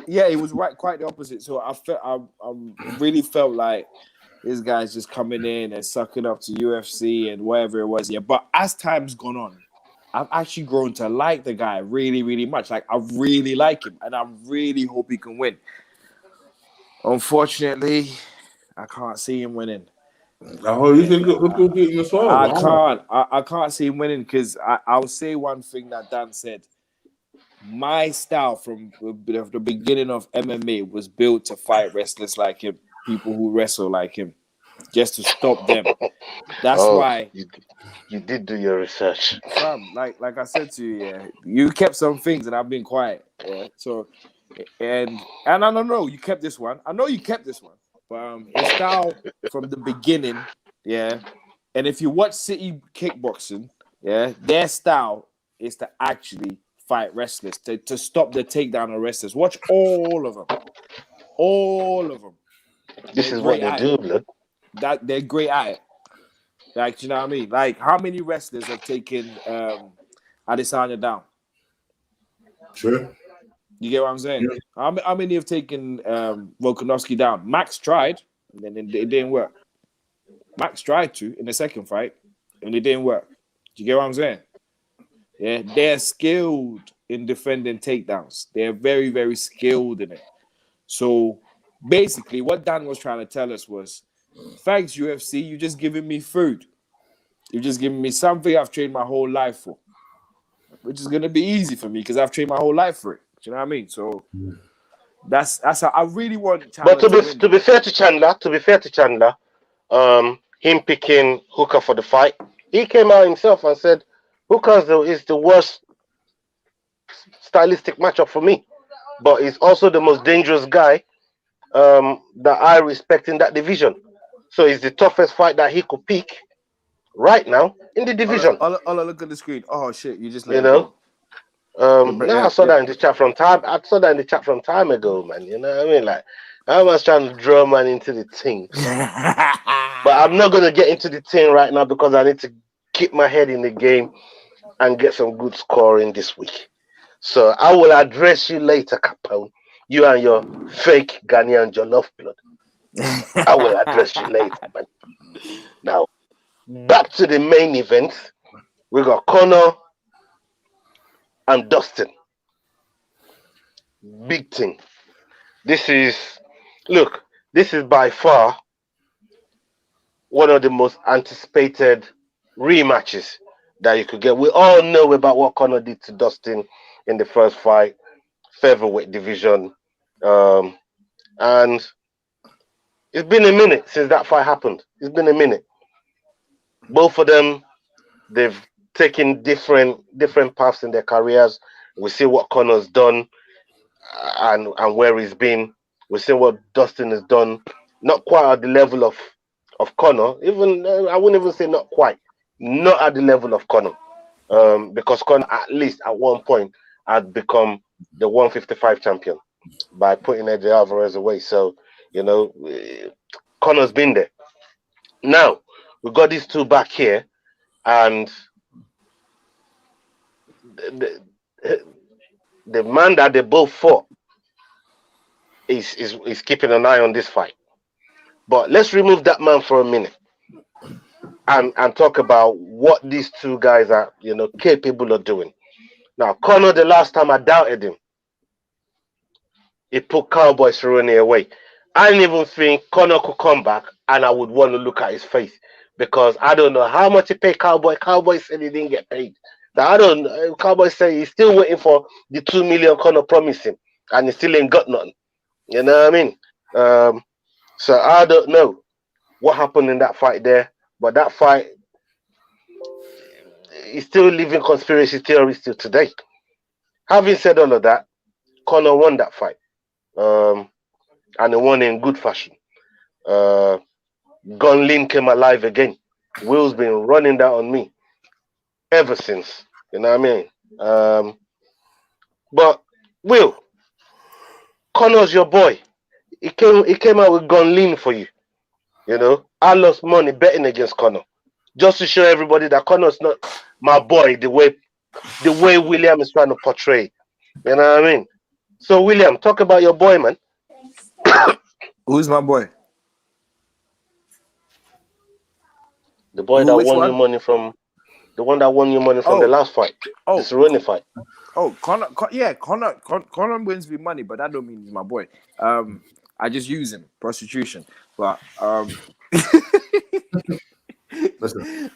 yeah, it was quite the opposite. So I really felt like this guy's just coming in and sucking up to UFC and whatever it was. Yeah, but as time's gone on, I've actually grown to like the guy really, really much. Like, I really like him, and I really hope he can win. Unfortunately, I can't see him winning. Oh, you think he'll beat him as well? I can't see him winning because I'll say one thing that Dan said. My style from the beginning of MMA was built to fight wrestlers like him, people who wrestle like him, just to stop them. That's why you did do your research. Like I said to you, yeah, you kept some things and I've been quiet. Yeah. So and I don't know, you kept this one. I know you kept this one. But his style from the beginning, yeah. And if you watch City Kickboxing, yeah, their style is to actually fight wrestlers, to stop the takedown of wrestlers. Watch all of them. All of them. This is what they do, blood. That they're great at it. Like, you know what I mean? Like, how many wrestlers have taken Adesanya down? Sure. You get what I'm saying? Yeah. How many have taken Volkanovski down? Max tried, and then it didn't work. Max tried to in the second fight, and it didn't work. Do you get what I'm saying? Yeah, they're skilled in defending takedowns. They're very, very skilled in it. So basically, what Dan was trying to tell us was, thanks, UFC, you're just giving me food. You're just giving me something I've trained my whole life for, which is going to be easy for me because I've trained my whole life for it. Do you know what I mean? So that's how I really want Chandler. But to be fair to Chandler, him picking Hooker for the fight, he came out himself and said Hooker is the worst stylistic matchup for me, but he's also the most dangerous guy that I respect in that division. So it's the toughest fight that he could pick right now in the division. I'll look at the screen. Oh shit! You just I saw that in the chat from time. I saw that in the chat from time ago, man. You know what I mean? Like, I was trying to draw man into the thing, but I'm not gonna get into the thing right now because I need to keep my head in the game and get some good scoring this week. So I will address you later, Capone. You and your fake Ghanaian jollof blood. I will address you later, man. Now, back to the main event. We got Conor and Dustin. Big thing. This is by far one of the most anticipated rematches that you could get. We all know about what Conor did to Dustin in the first fight, featherweight division. And it's been a minute since that fight happened. It's been a minute. Both of them, they've taken different paths in their careers. We see what Conor's done and where he's been. We see what Dustin has done. Not quite at the level of Conor. Even I wouldn't even say not quite. Not at the level of Conor. Because Conor, at least at one point, had become the 155 champion by putting Eddie Alvarez away. So, you know, Conor's been there. Now, we've got these two back here, and the man that they both fought is keeping an eye on this fight. But let's remove that man for a minute and talk about what these two guys are, capable of doing. Now, Conor, the last time I doubted him, he put Cowboy Cerrone away. I didn't even think Conor could come back and I would want to look at his face because I don't know how much he paid Cowboy. Cowboy said he didn't get paid. Now, I don't know. Cowboy said he's still waiting for the 2 million Conor promised him and he still ain't got nothing. You know what I mean? So I don't know what happened in that fight there, but that fight is still living conspiracy theories till today. Having said all of that, Conor won that fight. And he won in good fashion. Gunlin came alive again. Will's been running that on me ever since. You know what I mean? But Will, Conor's your boy. He came out with Gunlin for you. I lost money betting against Conor. Just to show everybody that Conor's not my boy the way William is trying to portray. You know what I mean? So William, talk about your boy, man. Who's my boy? The boy that won you money from the one that won you money from the last fight. The Cerrone fight. Oh, Conor wins me money, but that don't mean he's my boy. I just use him, prostitution. But listen.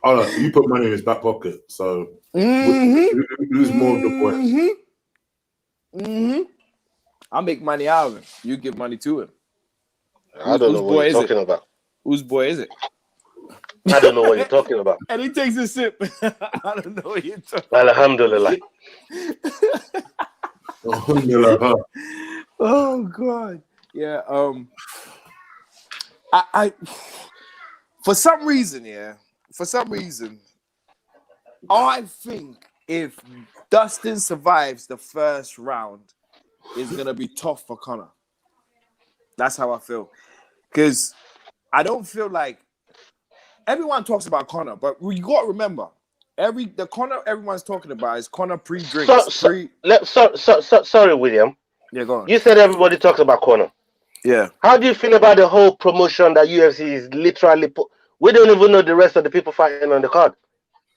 Oh, you put money in his back pocket, so who's more of the boy? I make money out of him. You give money to him. I don't know what you're talking about. Whose boy is it? I don't know what you're talking about. And he takes a sip. I don't know what you're talking about. Alhamdulillah. Oh God. Yeah. I for some reason, I think if Dustin survives the first round, it's gonna be tough for Conor. That's how I feel. Because I don't feel like everyone talks about Conor, but you gotta remember, the Conor everyone's talking about is Conor pre-drinks. Sorry, William. Yeah, go on. You said everybody talks about Conor. Yeah. How do you feel about the whole promotion that UFC is literally put? We don't even know the rest of the people fighting on the card.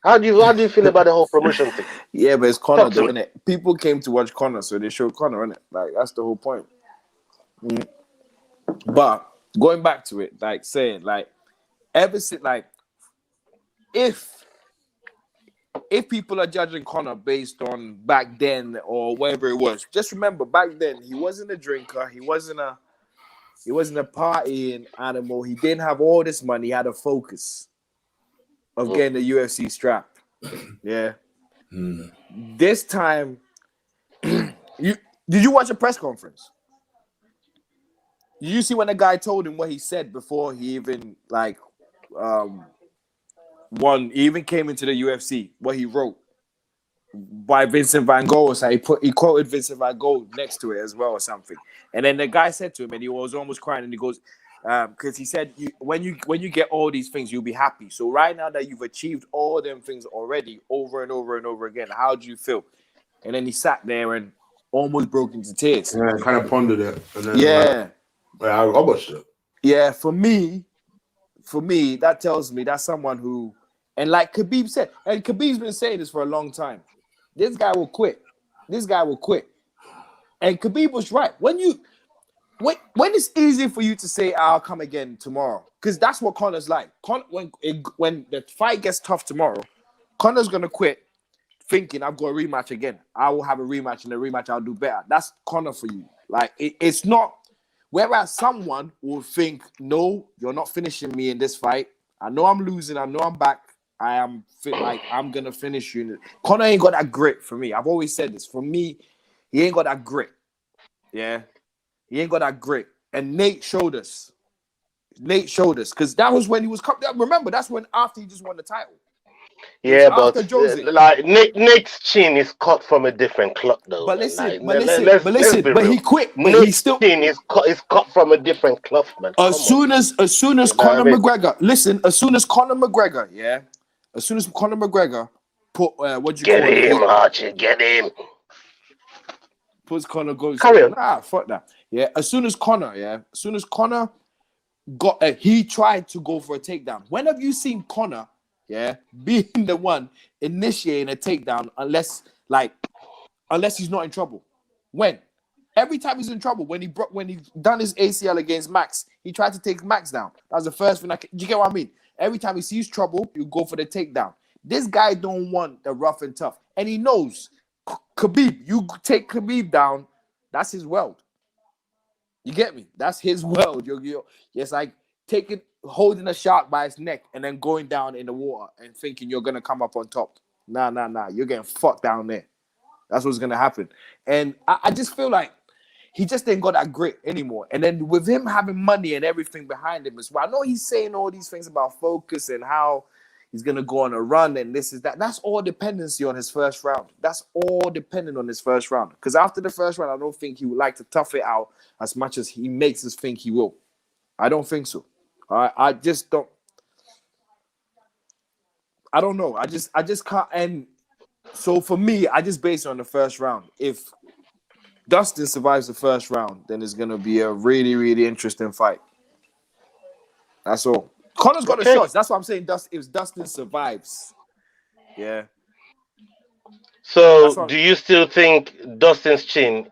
How do you feel about the whole promotion thing? Yeah, but it's Conor doing it. People came to watch Conor, so they showed Conor, innit? Like, that's the whole point. But going back to it, like saying, like, ever since, like, if people are judging Conor based on back then or whatever it was, just remember back then he wasn't a drinker, he wasn't a partying animal, he didn't have all this money, he had a focus of getting the UFC strap. Yeah. This time, did you watch a press conference? Did you see when the guy told him what he said before he even won? He even came into the UFC. What he wrote by Vincent Van Gogh. So he quoted Vincent Van Gogh next to it as well or something. And then the guy said to him, and he was almost crying, and he goes, because he said, when you get all these things, you'll be happy. So right now that you've achieved all them things already over and over and over again, how do you feel? And then he sat there and almost broke into tears. Yeah, kind of pondered it. And then I watched it. Yeah, for me, that tells me that's someone who, and like Khabib said, and Khabib's been saying this for a long time, this guy will quit. And Khabib was right. When it's easy for you to say, I'll come again tomorrow, because that's what Conor's like. When the fight gets tough tomorrow, Conor's going to quit thinking, I've got a rematch again. I will have a rematch, and the rematch I'll do better. That's Conor for you. Like, it's not, whereas someone will think, no, you're not finishing me in this fight. I know I'm losing. I know I'm back. I'm going to finish you. Conor ain't got that grit for me. I've always said this. For me, he ain't got that grit. Yeah. He ain't got that grit. And Nate showed us. Because that was when he was... Remember, that's when after he just won the title. Yeah, but like Nate's chin is cut from a different cloth, though. But listen, he quit. Nate's chin is cut from a different cloth, man. As soon as Conor McGregor, listen, as soon as Conor McGregor put what do you Get call it? him, Archie. Get him. Puts Conor goes. Carry on. Nah, fuck that. Yeah, as soon as Conor got he tried to go for a takedown. When have you seen Conor, being the one initiating a takedown unless he's not in trouble? When? Every time he's in trouble, when he done his ACL against Max, he tried to take Max down. That was the first thing. Do you get what I mean? Every time he sees trouble, you go for the takedown. This guy don't want the rough and tough, and he knows Khabib. You take Khabib down, that's his world. You get me? That's his world. It's like holding a shark by its neck and then going down in the water and thinking you're gonna come up on top. Nah. You're getting fucked down there. That's what's gonna happen. And I just feel like he just ain't got that grit anymore. And then with him having money and everything behind him as well, I know he's saying all these things about focus and how he's gonna go on a run and this is that. That's all dependency on his first round. That's all dependent on his first round. Because after the first round, I don't think he would like to tough it out as much as he makes us think he will. I don't think so. I just don't. I don't know. I just can't. And so for me, I just base it on the first round. If Dustin survives the first round, then it's gonna be a really, really interesting fight. That's all. Conor's got a shot. That's what I'm saying. If Dustin survives, yeah. So, do you still think Dustin's chin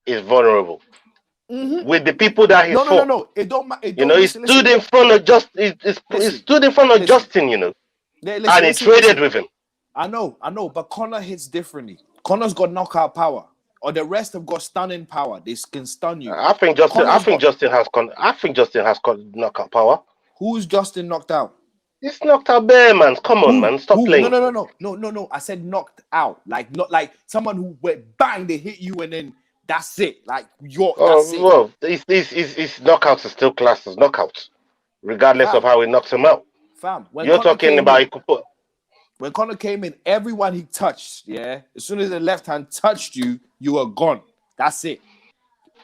is vulnerable with the people that he fought? No. It don't matter. He stood in front of Justin. And he traded with him. I know. But Conor hits differently. Conor's got knockout power, or the rest have got stunning power. They can stun you. I think Justin has knockout power. Who's Justin knocked out? He's knocked out bare, man. Come on, man. Stop playing. No. I said knocked out. Not like someone who went bang, they hit you and then that's it. Like that's it. Well, his knockouts are still classed as knockouts, regardless of how he knocks him out. Fam, you're talking about when Conor came in, everyone he touched, as soon as the left hand touched you, you were gone. That's it.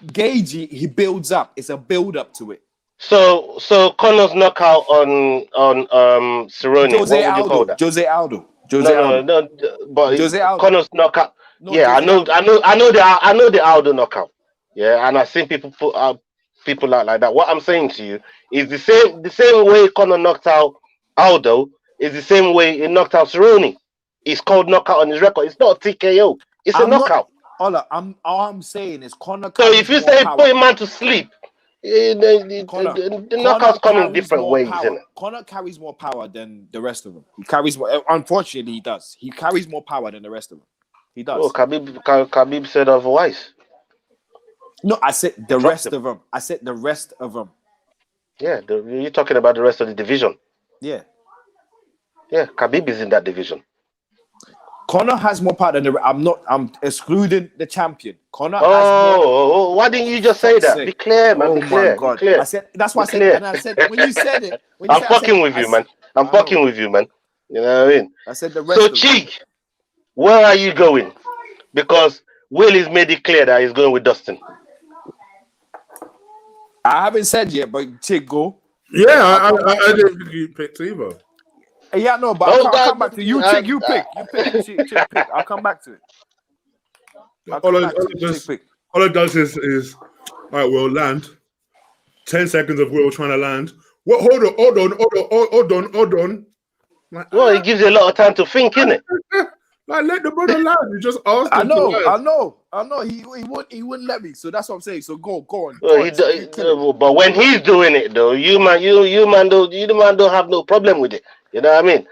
Gagey, he builds up. It's a build up to it. So Conor's knockout on Cerrone. Jose Aldo. No, but Jose Aldo. Conor's knockout. No, yeah, I know the Aldo knockout. Yeah, and I've seen people put people out like that. What I'm saying to you is the same way Conor knocked out Aldo is the same way he knocked out Cerrone. It's called knockout on his record. It's not a TKO. It's a knockout. All I'm saying is Conor. So if you say put a man to sleep, the knockouts come in different ways, isn't it? Conor carries more power than the rest of them. He carries more. Unfortunately, he does. He carries more power than the rest of them. He does. Oh, Khabib said otherwise. No, I said the rest of them. I said the rest of them. Yeah, you're talking about the rest of the division. Yeah. Yeah, Khabib is in that division. Conor has more power than I'm excluding the champion. Conor has more. Why didn't you just say that? Be clear, man. Be clear. My God. Be clear. I said that's why I said. And I said when you said it. I'm fucking with you, man. I'm fucking with you, man. You know what I mean? I said the rest. So, Cheek, where are you going? Because Will has made it clear that he's going with Dustin. I haven't said yet, but Cheek, go. Yeah, I didn't think you picked either. Yeah, no, but I'll come back to you. You pick. Chick, pick. I'll come back to it. All it does is all right, we'll land. 10 seconds of Will trying to land. What? Hold on. Like, well, it gives you a lot of time to think, innit? Like, let the brother land. You just asked him. I know. He wouldn't let me. So that's what I'm saying. So go on. But when he's doing it though, you man don't have no problem with it. You know what I mean?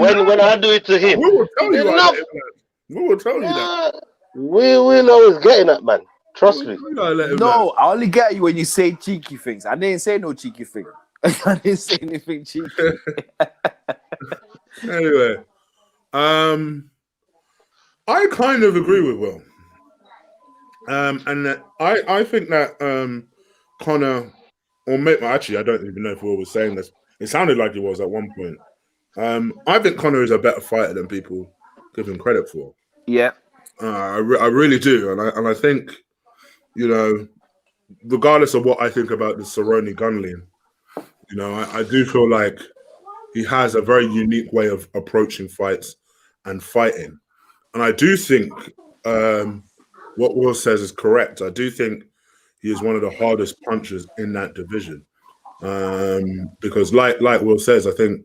So when I do it to him, we will tell you. We will tell you that. We will always get in that, man. Trust me. No, I only get you when you say cheeky things. I didn't say no cheeky thing. I didn't say anything cheeky. Anyway, I kind of agree with Will. And I think that Conor, or maybe actually I don't even know if Will was saying this. It sounded like he was at one point. I think Conor is a better fighter than people give him credit for. Yeah, I really do, and I think, you know, regardless of what I think about the Cerrone gunling, you know, I do feel like he has a very unique way of approaching fights, and fighting. And I do think what Will says is correct. I do think he is one of the hardest punchers in that division. Because like Will says, I think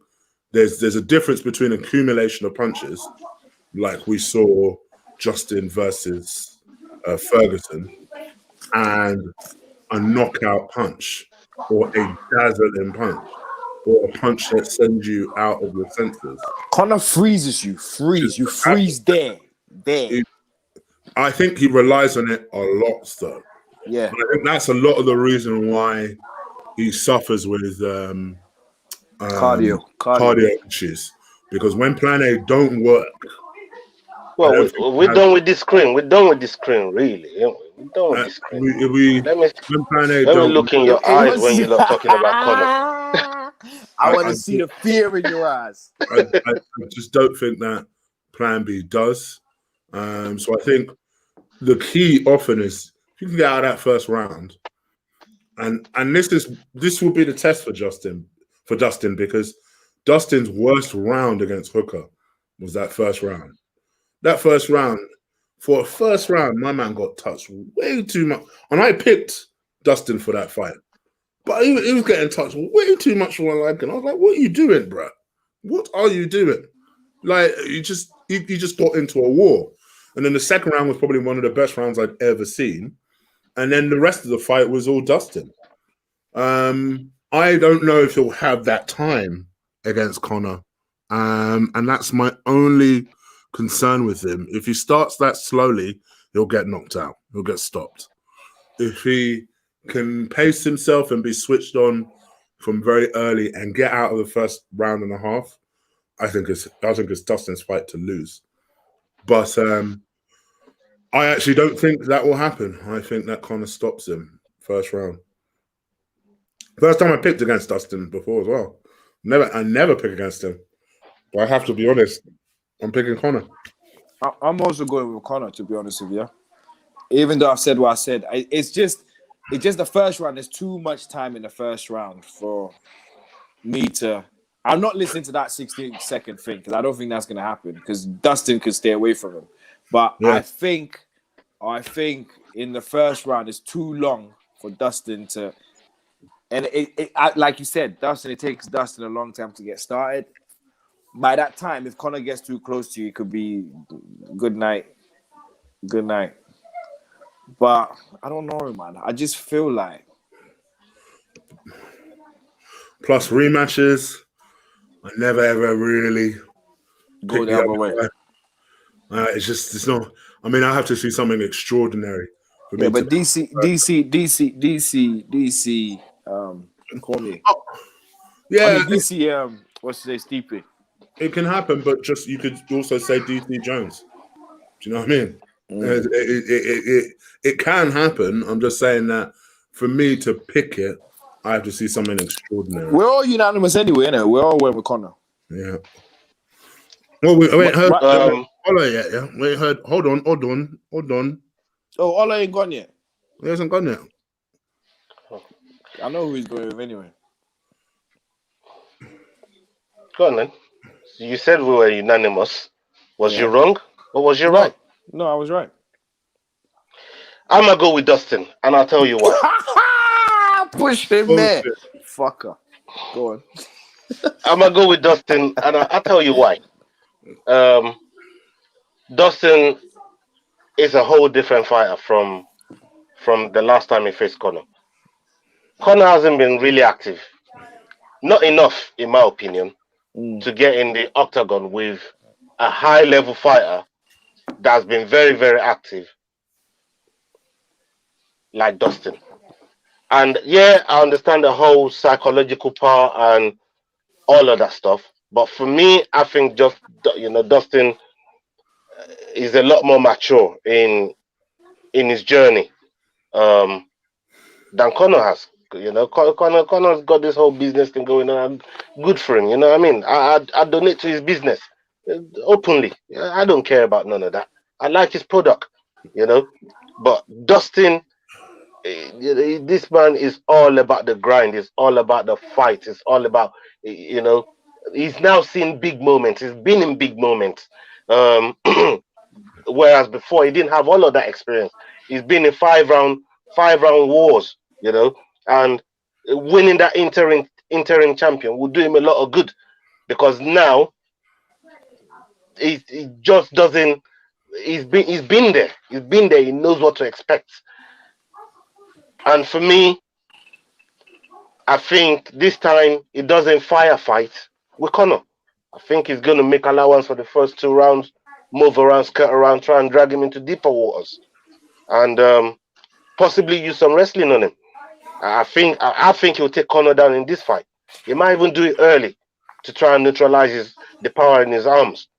there's a difference between accumulation of punches, like we saw Justin versus Ferguson, and a knockout punch or a dazzling punch or a punch that sends you out of your senses. Conor freezes you. You freeze there. I think he relies on it a lot, though. Yeah. And I think that's a lot of the reason why he suffers with cardio issues. Because when Plan A don't work, well, we're done with this screen. We're done with this screen, really. We're done with this screen. Let me look in your eyes when you're not talking about Conor. I want to see the fear in your eyes. I just don't think that Plan B does. So I think the key often is if you can get out of that first round, and this will be the test for Dustin, because Dustin's worst round against Hooker was that first round. That first round, for a first round, my man got touched way too much. And I picked Dustin for that fight. But he was getting touched way too much for my liking. I was like, what are you doing, bro? What are you doing? Like, you just got into a war. And then the second round was probably one of the best rounds I'd ever seen. And then the rest of the fight was all Dustin. I don't know if he'll have that time against Conor. And that's my only concern with him. If he starts that slowly, he'll get knocked out. He'll get stopped. If he can pace himself and be switched on from very early and get out of the first round and a half, I think it's Dustin's fight to lose. But I actually don't think that will happen. I think that Conor stops him first round. First time I picked against Dustin before as well. I never pick against him. But I have to be honest, I'm picking Conor. I'm also going with Conor, to be honest with you. Even though I've said what I said, it's just the first round. There's too much time in the first round for me to. I'm not listening to that 16-second thing because I don't think that's going to happen because Dustin could stay away from him. But yeah. I think in the first round it's too long for Dustin to. And like you said, it takes Dustin a long time to get started. By that time, if Conor gets too close to you, it could be good night. Good night. But I don't know, man. I just feel like. Plus rematches, I never ever really go the other way. It's not. I mean, I have to see something extraordinary for me. Yeah, but DC. Call me. Oh, yeah, I mean, DC. What's his name? Stipe. It can happen, but just you could also say DC Jones. Do you know what I mean? It can happen. I'm just saying that for me to pick it, I have to see something extraordinary. We're all unanimous anyway, innit? We're all went with Conor. Yeah. Well, we ain't heard Ola yet, yeah? We ain't heard. Hold on. Oh, Ola ain't gone yet? He hasn't gone yet. I know who he's going with anyway. Go on, then. You said we were unanimous. Was you wrong or was you right? No, I was right. I'm going to go with Dustin, and I'll tell you why. Push him there. Fucker. Go on. I'm going to go with Dustin, and I'll tell you why. Dustin is a whole different fighter from the last time he faced Conor. Conor hasn't been really active. Not enough, in my opinion, to get in the octagon with a high-level fighter that's been very, very active like Dustin. And yeah, I understand the whole psychological part and all of that stuff. But for me, I think Dustin is a lot more mature in his journey than Conor has. Conor's got this whole business thing going on. Good for him, you know what I mean? I donate to his business openly. I don't care about none of that. I like his product, But Dustin, this man is all about the grind. It's all about the fight. It's all about, he's now seen big moments. He's been in big moments. Whereas before he didn't have all of that experience. He's been in five round wars, you know, and winning that interim champion will do him a lot of good, because now he just doesn't. He's been there. He knows what to expect. And for me, I think this time he doesn't firefight with Conor. I think he's going to make allowance for the first 2 rounds, move around, skirt around, try and drag him into deeper waters, and possibly use some wrestling on him. I think he'll take Conor down in this fight. He might even do it early to try and neutralize the power in his arms.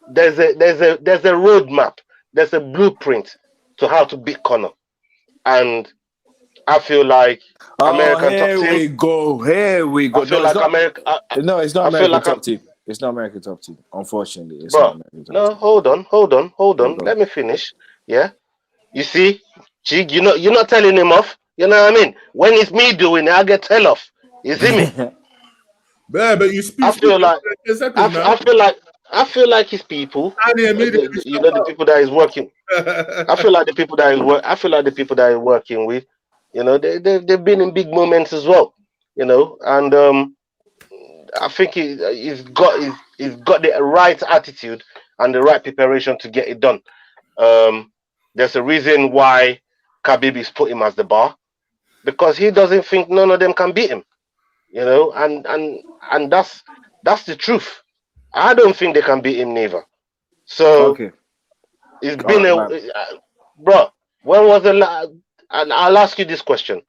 There's a roadmap. There's a blueprint to how to beat Conor, and I feel like American top team. Here we go. I feel like America. No, it's not American top team. It's not American top team. Unfortunately, it's Bro, not American top team. Hold on. Let me finish. Yeah, you see, Jig, you're not telling him off. You know what I mean? When it's me doing it, I get tell off. You see me? Yeah, but you speak. I feel like his people. The people that he's working. I feel like the people that he's working with. You know, they've been in big moments as well. You know, and I think he's got the right attitude and the right preparation to get it done. There's a reason why Khabib's put him as the bar, because he doesn't think none of them can beat him. You know, and that's the truth. I don't think they can beat him neither. So okay. It's been bro. When was the last? And I'll ask you this question: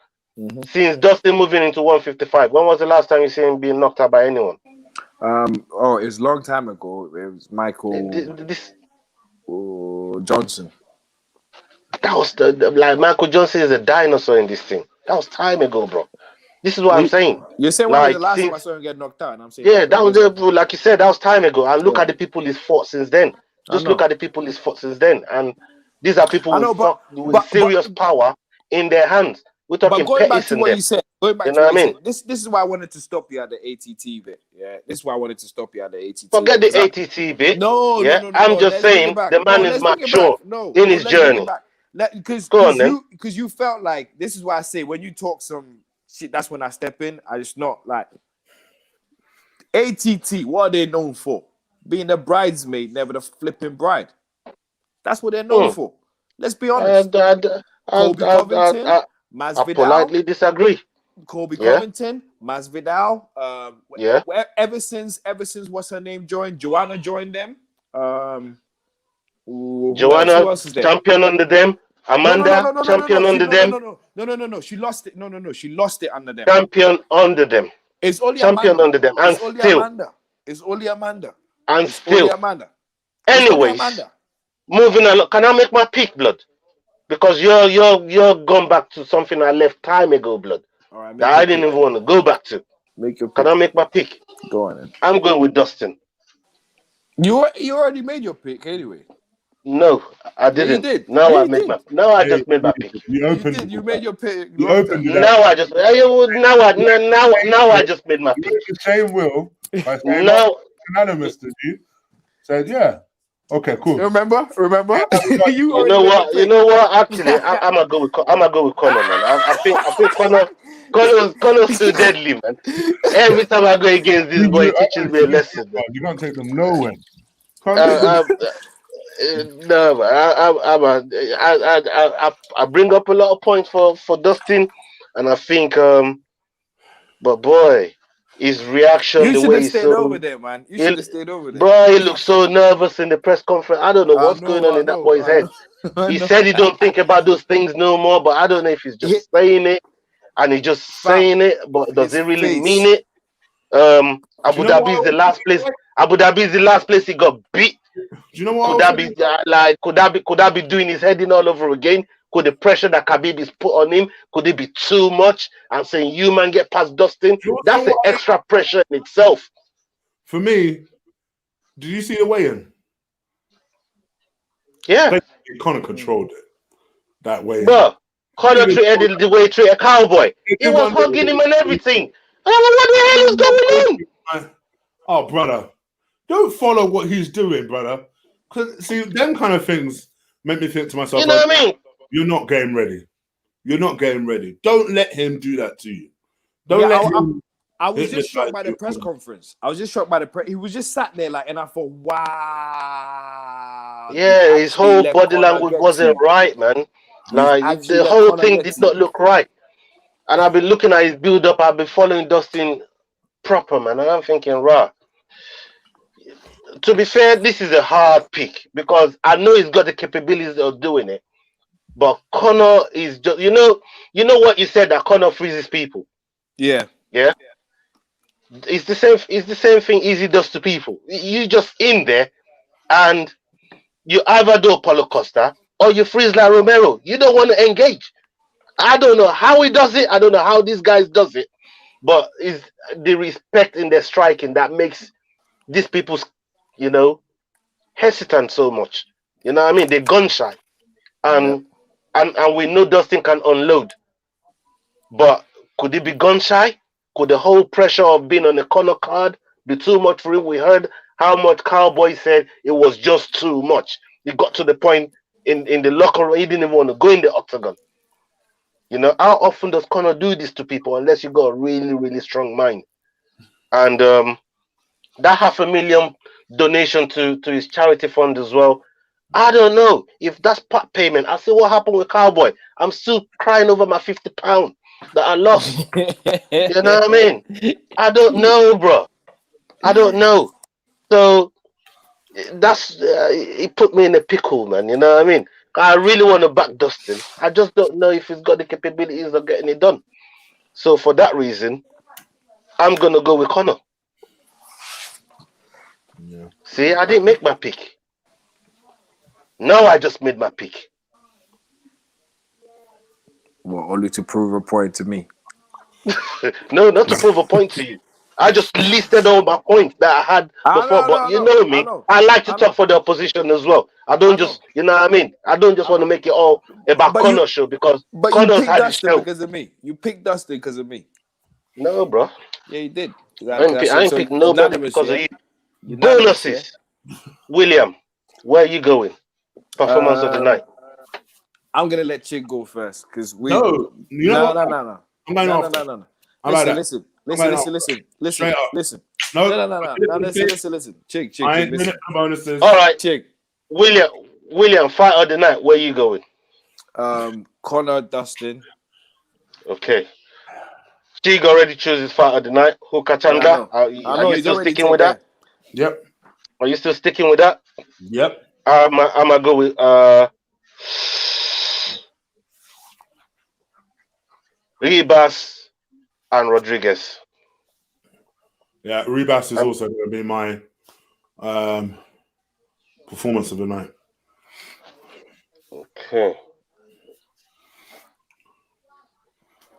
since Dustin moving into 155, when was the last time you see him being knocked out by anyone? It's a long time ago. It was Michael Johnson. That was like Michael Johnson is a dinosaur in this thing. That was time ago, bro. This is what I'm saying. You're saying when was the last time I saw him get knocked out? And I'm saying, yeah, that was like you said, that was time ago. And look at the people he's fought since then. Just look at the people he's fought since then. And these are people with serious power in their hands. We're talking going back to what you said. Going back to what you said. This is why I wanted to stop you at the ATT bit. Yeah, this is why I wanted to stop you at the ATT. Forget the ATT bit. No. I'm just saying the man is mature in his journey. Because you felt like, this is why I say when you talk some shit, that's when I step in. I just not like ATT. What are they known for? Being the bridesmaid, never the flipping bride. That's what they're known for. Let's be honest. Colby Covington, Masvidal. I politely disagree. Colby Covington, Masvidal. Ever since what's her name joined? Joanna joined them. Joanna champion under them. Amanda champion under them. No. She lost it. No. She lost it under them. Champion under them. It's only champion Amanda. Under them. And it's still. It's only Amanda. And it's still. Amanda. Anyways, moving along. Can I make my peak, blood? Because you're gone back to something I left time ago, blood. All right, that I didn't even want to go back to. Can I make my pick? Go on then. I'm going with Dustin. You already made your pick anyway. No, I didn't. Yeah, you did. Now I just made my pick. You made your pick. You opened it. Now I just made my pick. The same will. Now unanimous, did you? Said yeah. Okay, cool. Remember? You know what? Actually, I'm gonna go with Conor, man. I think Conor's too deadly, man. Every time I go against this boy, it teaches me a lesson. Man. You can't take them nowhere. No, I bring up a lot of points for Dustin, and I think, but boy, his reaction, the way he stayed over there, man. You should have stayed over there. Bro, he looked so nervous in the press conference. I don't know what's going on in that boy's head. He said he don't think about those things no more, but I don't know if he's just saying it, and he's just saying it, but does he really mean it? Abu Dhabi is the last place. Abu Dhabi is the last place he got beat. Do you know what? Could that be doing his head in all over again? Could the pressure that Khabib is put on him, could it be too much? And saying, you man, get past Dustin. That's the extra pressure in itself. For me, did you see the weigh-in? Yeah. Conor controlled it. That way. Bro, Conor treated the way he treated a cowboy. He was hugging him and everything. I don't know what the hell is going on. Oh, brother. Don't follow what he's doing, brother. Because see, them kind of things make me think to myself, You know what I mean? you're not game ready. You're not game ready. Don't let him do that to you. Don't let him. I was just shocked by the press conference. I was just shocked by the press. He was just sat there like, and I thought, wow. Yeah, his whole body language wasn't right, man. Like the whole thing did not look right. And I've been looking at his build up. I've been following Dustin proper, man. And I'm thinking, rah. To be fair, this is a hard pick because I know he's got the capabilities of doing it. But Conor is just, you know what you said, that Conor freezes people. Yeah. Yeah. It's the same. It's the same thing Easy does to people. You just in there, and you either do Paulo Costa or you freeze like Romero. You don't want to engage. I don't know how he does it. I don't know how these guys does it, but it's the respect in their striking that makes these people, hesitant so much. You know what I mean? They're gun shy, and we know Dustin can unload, but could he be gun shy? Could the whole pressure of being on the Conor card be too much for him? We heard how much Cowboy said it was just too much. He got to the point in the locker room, he didn't even want to go in the octagon. How often does Conor do this to people unless you got a really, really strong mind? And that $500,000 donation to his charity fund as well. I don't know if that's part payment. I see what happened with Cowboy. I'm still crying over my £50 that I lost. You know what I mean? I don't know, bro. I don't know. So that's it put me in a pickle, man. You know what I mean? I really want to back Dustin. I just don't know if he's got the capabilities of getting it done. So for that reason, I'm gonna go with Conor. Yeah. See, I didn't make my pick. Now I just made my pick. Well, only to prove a point to me. No, not to prove a point to you. I just listed all my points that I had before. But you know me, I like to talk for the opposition as well. I don't just, you know what I mean? I don't just want to make it all about Conor show because Conor's had his show. Because of me. You picked Dustin because of me. No, bro. Yeah, you did. I ain't picked nobody because of you. Bonuses. William, where are you going? Performance of the night. I'm gonna let Chig go first because we. No. No. I'm going off. Listen. Listen. No. Listen. Chig. I ain't doing it for bonuses. All right, Chig. William, fight of the night. Where you going? Conor, Dustin. Okay. Chig already chose his fight of the night. Hukachanga. Are you still sticking with that? Yep. Are you still sticking with that? Yep. I'm gonna go with Ribas and Rodriguez. Yeah, Ribas is also going to be my performance of the night. Okay.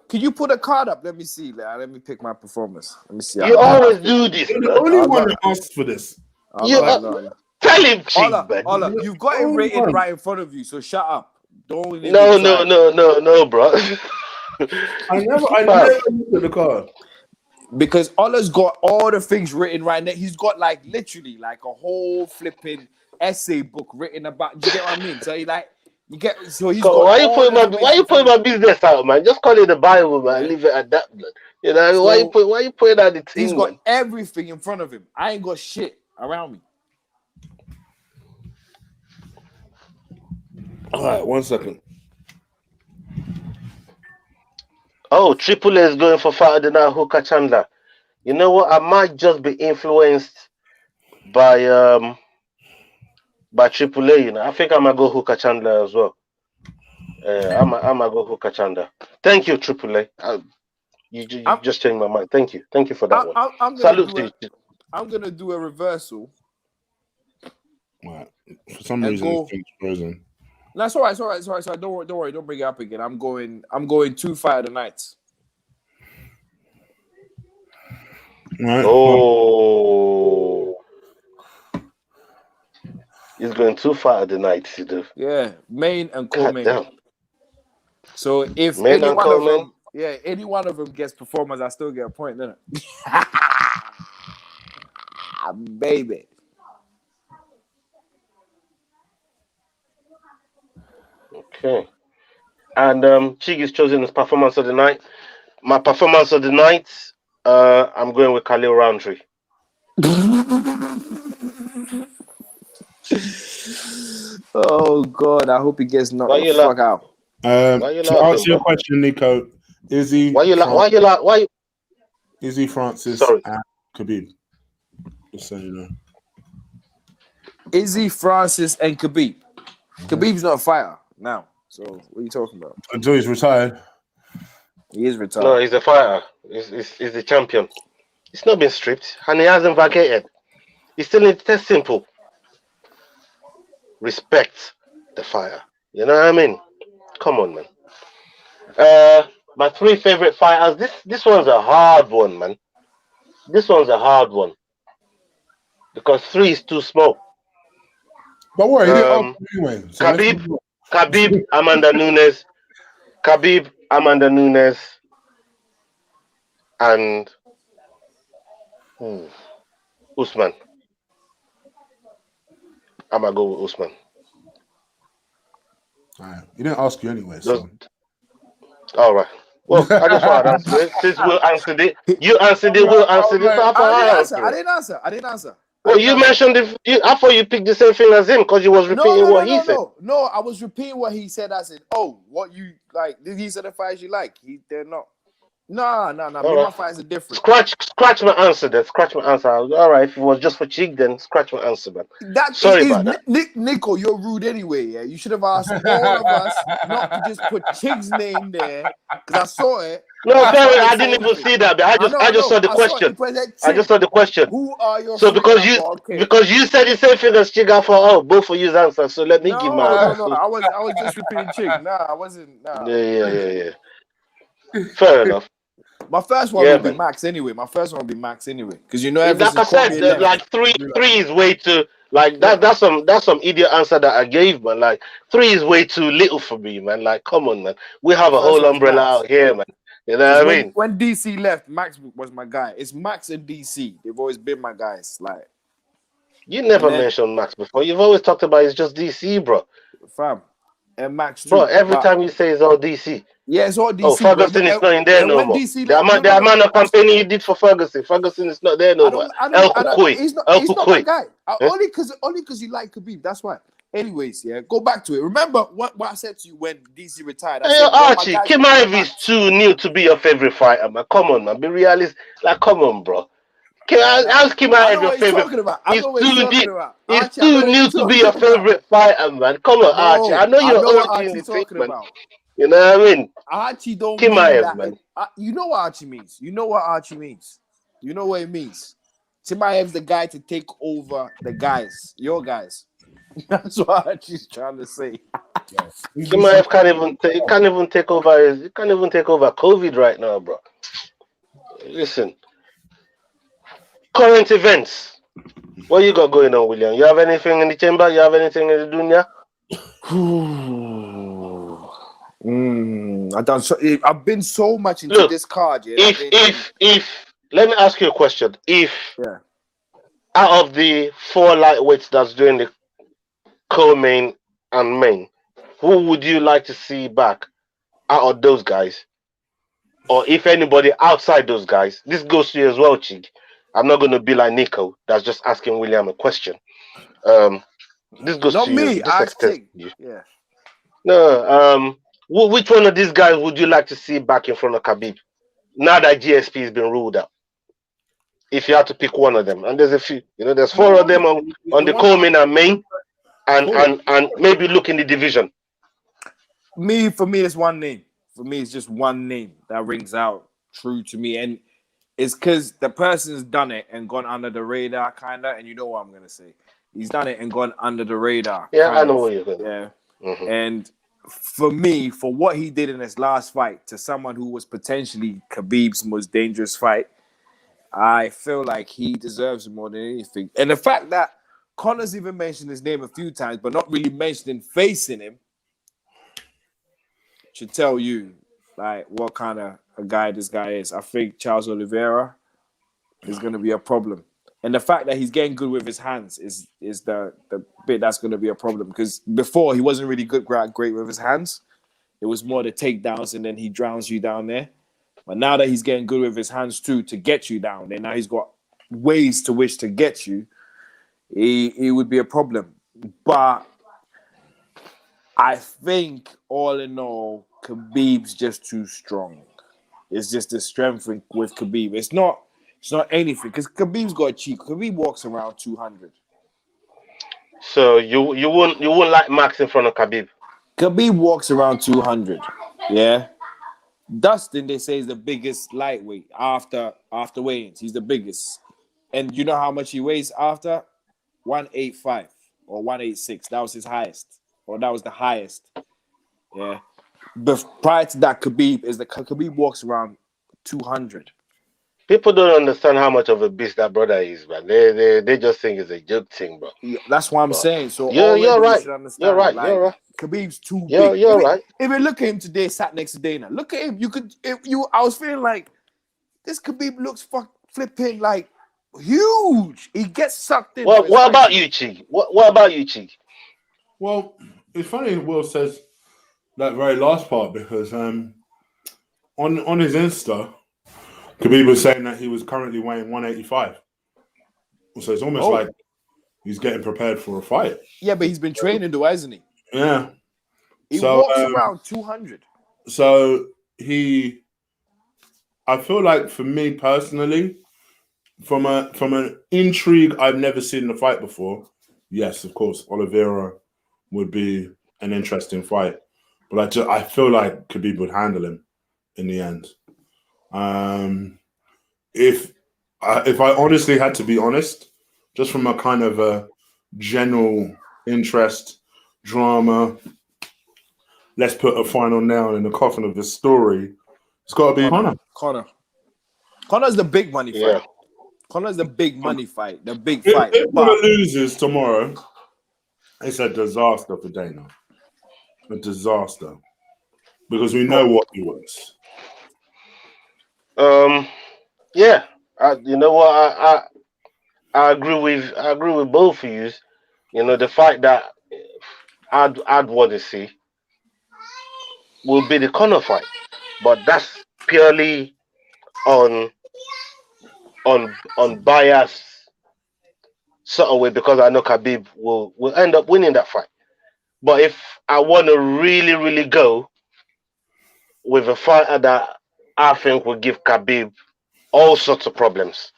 Can you put a card up? Let me see. Let me pick my performance. Let me see. You always do this. You're the only one that asks for this. Tell him, Ola, you've got it written right in front of you, so shut up. Don't. No, bro. I never looked at the card. Because Ola's got all the things written right there. He's got literally a whole flipping essay book written about. Do you get what I mean? So he's got. Why you putting my business out, man? Just call it the Bible, man. Leave it at that, man. You know, so why you putting out the team? He's got everything in front of him. I ain't got shit around me. All right, 1 second. Oh, Triple A is going for fight of the night, Hooker Chandler. You know what? I might just be influenced by Triple A. You know, I think I'm gonna go Hooker Chandler as well. I'm gonna go Hooker Chandler. Thank you, Triple A. You just changed my mind. Thank you for that one. Salute to you. I'm gonna do a reversal. Right. For some reason, it's frozen. No, it's all right. Don't worry. Don't bring it up again. I'm going 2 fight of the nights. Right. Oh, he's going 2 fight of the nights. You do. Yeah, main and co-main. Damn. So if any one of them gets performance, I still get a point, don't I? Baby. Okay. And Chig is chosen his performance of the night. My performance of the night, I'm going with Khalil Roundtree. Oh God, I hope he gets knocked Why the you fuck laughing? out. Why you To laughing, answer your bro? question, Nico, Izzy, Why you why you why you Izzy Francis, sorry. and Khabib. Just so you know. Izzy, Francis, and Khabib. Khabib's not a fighter now. So what are you talking about? Until he's retired. He is No, retired. he's a fighter. He's the champion. He's not been stripped and he hasn't vacated. He's still in test simple. Respect the fighter. You know what I mean? Come on, man. My three favorite fighters. This one's a hard one, man. This one's a hard one because three is too small. But what? He didn't ask Um, me anyway. So let's Khabib, move Khabib, Amanda Nunes, Khabib, Amanda Nunes, and Usman. I'm gonna go with Usman. on. All right. He didn't ask you anyway. Those, So. all right. Well, I just want to answer it. Since Will answered it, you answered it. Will answered it. So I thought I answered it. I didn't answer. Well, you mentioned it. I thought you picked the same thing as him because you was repeating what he said. No. I was repeating what he said. I said, "Oh, what you like? These are the fights you like. They're not. No. Me, my fights are different. Scratch my answer. Then scratch my answer. All right. If it was just for Cheek, then scratch my answer, man. Sorry about that. Nico, you're rude anyway. Yeah, you should have asked all of us not to just put Chig's name there because I saw it. No, sorry, I didn't even see that. I just saw the question. I just saw the question. Who are your so because you said the same thing as Chig, I thought, both of you answer. So let me give my answer. No. I was just repeating Chig. Nah, I wasn't. Nah. Yeah. Fair enough. My first one will be Max anyway. Because you know, like I said, like three is way too. Like that's some idiot answer that I gave, man. Like 3 is way too little for me, man. Like come on, man. We have a whole umbrella out here, man. You know what I mean? When DC left, Max was my guy. It's Max and DC. They've always been my guys. Like you never mentioned Max before. You've always talked about it's just DC, bro. Fam. And Max too. Bro, every time you say it's all DC. Yeah, it's all DC. Oh, Ferguson is not in there no more. The amount of campaigning you did for Ferguson is not there no more. He's not my guy. Only because you like Khabib. That's why. Anyways, yeah, go back to it. Remember what I said to you when DC retired. I said, Archie, Kimaev is too new to be your favorite fighter, man. Come on, man. Be realistic. Like, come on, bro. How's Kimaev your favorite? He's too new to be your favorite fighter, man. Come on, Archie. I know you're already in the thing, man. You know what I mean? Archie don't Kimaev, mean that. You know what Archie means. You know what Archie means. You know what it means. Kimaev's the guy to take over the guys, your guys. That's what Archie's trying to say. Kimaev can't even take over. He can't even take over COVID right now, bro. Listen, current events. What you got going on, William? You have anything in the chamber? You have anything in the dunya? I've been so much into this card. Yeah, if let me ask you a question. If out of the 4 lightweights that's doing the co-main and main, who would you like to see back out of those guys? Or if anybody outside those guys, this goes to you as well, Chig. I'm not going to be like Nico, that's just asking William a question. This goes not to me. you. I think. Yeah. No. Which one of these guys would you like to see back in front of Khabib? Now that GSP has been ruled out. If you had to pick one of them, and there's a few, there's 4 of them on the co-main and main, and maybe look in the division. For me, it's one name. For me, it's just one name that rings out true to me, and it's because the person's done it and gone under the radar, kind of. And you know what I'm gonna say? He's done it and gone under the radar. Yeah, I know what you're going. Yeah, and for me, for what he did in his last fight to someone who was potentially Khabib's most dangerous fight, I feel like he deserves it more than anything. And the fact that Conor's even mentioned his name a few times, but not really mentioning facing him, should tell you like what kind of a guy this guy is. I think Charles Oliveira is going to be a problem. And the fact that he's getting good with his hands is the bit that's going to be a problem, because before he wasn't really great with his hands. It was more the takedowns, and then he drowns you down there. But now that he's getting good with his hands too to get you down there, now he's got ways to which to get you. He would be a problem. But I think all in all, Khabib's just too strong. It's just the strength with Khabib. It's not anything, because Khabib's got a cheek. Khabib walks around 200. So you wouldn't like Max in front of Khabib? Khabib walks around 200. Yeah. Dustin, they say, is the biggest lightweight after weigh-ins. He's the biggest. And you know how much he weighs after? 185 or 186. That was his highest. Or that was the highest. Yeah. But prior to that, Khabib walks around 200. People don't understand how much of a beast that brother is, man. They just think it's a joke thing, bro. Yeah, that's what I'm saying. So you're right. Should understand, you're right. Like, you're right. Khabib's too big. You're right. Even look at him today, sat next to Dana. Look at him. I was feeling like this Khabib looks flipping like huge. He gets sucked in. What about you, Chig? What about you, Chig? Well, it's funny Will says that very last part, because on his Insta, Khabib was saying that he was currently weighing 185. So it's almost like he's getting prepared for a fight. Yeah, but he's been training though, hasn't he? Yeah. He walks around 200. So I feel like, for me personally, from an intrigue I've never seen in a fight before, yes, of course, Oliveira would be an interesting fight. But I feel like Khabib would handle him in the end. If I honestly had to be honest, just from a kind of a general interest, drama, let's put a final nail in the coffin of this story, it's got to be Conor. Connor's the big money fight. Yeah. Connor's the big money fight, the big If fight. Conor loses tomorrow, it's a disaster for Dana. A disaster. Because we know what he wants. Yeah. You know what? I agree with both of you. You know, the fight that I'd want to see will be the Conor fight, but that's purely on bias sort of way, because I know Khabib will end up winning that fight. But if I want to really, really go with a fighter that I think will give Khabib all sorts of problems,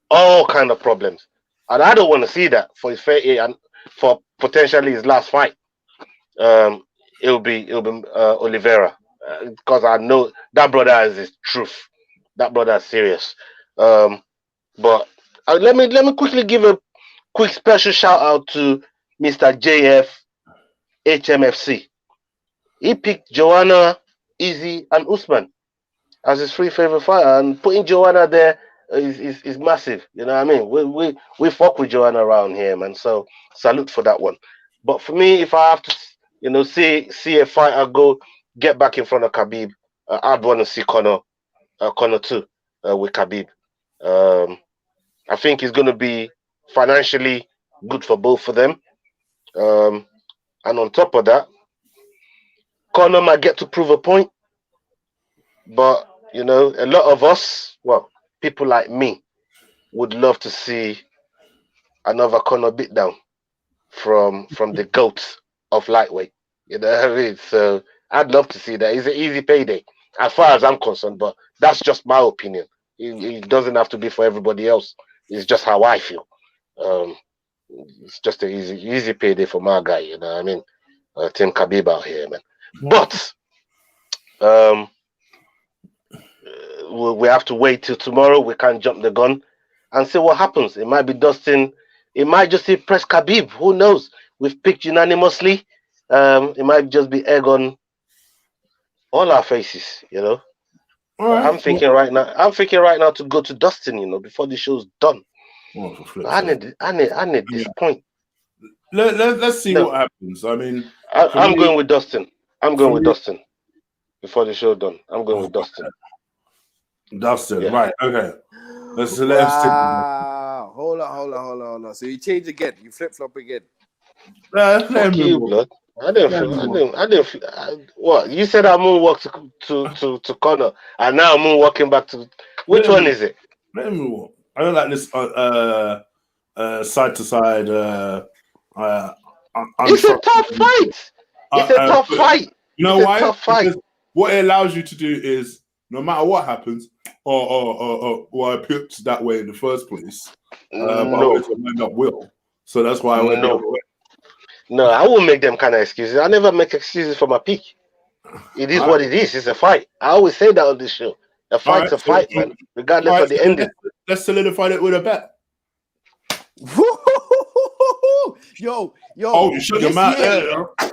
all kind of problems, and I don't want to see that for his fight and for potentially his last fight. It'll be Oliveira, because I know that brother is his truth. That brother is serious. But let me quickly give a quick special shout out to Mr. JF HMFC. He picked Joanna, Izzy, and Usman as his three favorite fighter, and putting Joanna there is massive. You know what I mean? We fuck with Joanna around here, man. So salute for that one. But for me, if I have to, see a fighter get back in front of Khabib, I'd want to see Conor too, with Khabib. I think it's going to be financially good for both of them. And on top of that, Conor might get to prove a point. But, a lot of us, people like me, would love to see another Conor beatdown from the GOAT of lightweight. You know what I mean? So I'd love to see that. It's an easy payday, as far as I'm concerned, but that's just my opinion. It doesn't have to be for everybody else. It's just how I feel. It's just an easy payday for my guy, you know what I mean? Tim Khabib out here, man. But we have to wait till tomorrow. We can't jump the gun and see what happens. It might be Dustin. It might just be press Khabib. Who knows? We've picked unanimously. It might just be egg on all our faces, All right. I'm thinking right now to go to Dustin, before the show's done. I need this point. Let's see what happens. I mean, I'm going with Dustin. I'm going with Dustin before the show done. I'm going with Dustin. Dustin, yeah. Right? Okay. Let's Wow. Hold on. So you change again. You flip flop again. Fuck you, blood. I didn't feel. What you said? I moonwalk to Conor, and now I'm moonwalking back to. Which one is it? Let me walk. I don't like this side to side. It's a tough fight. It's a tough fight. You know why? Tough fight. Because what it allows you to do is, no matter what happens, or I picked that way in the first place, but I always end up will. So that's why I went that way. No, I won't make them kind of excuses. I never make excuses for my pick. It is what it is. It's a fight. I always say that on this show. A fight's a fight, man. Regardless of the ending. Let's solidify it with a bet. Yo. Oh, you shut your mouth.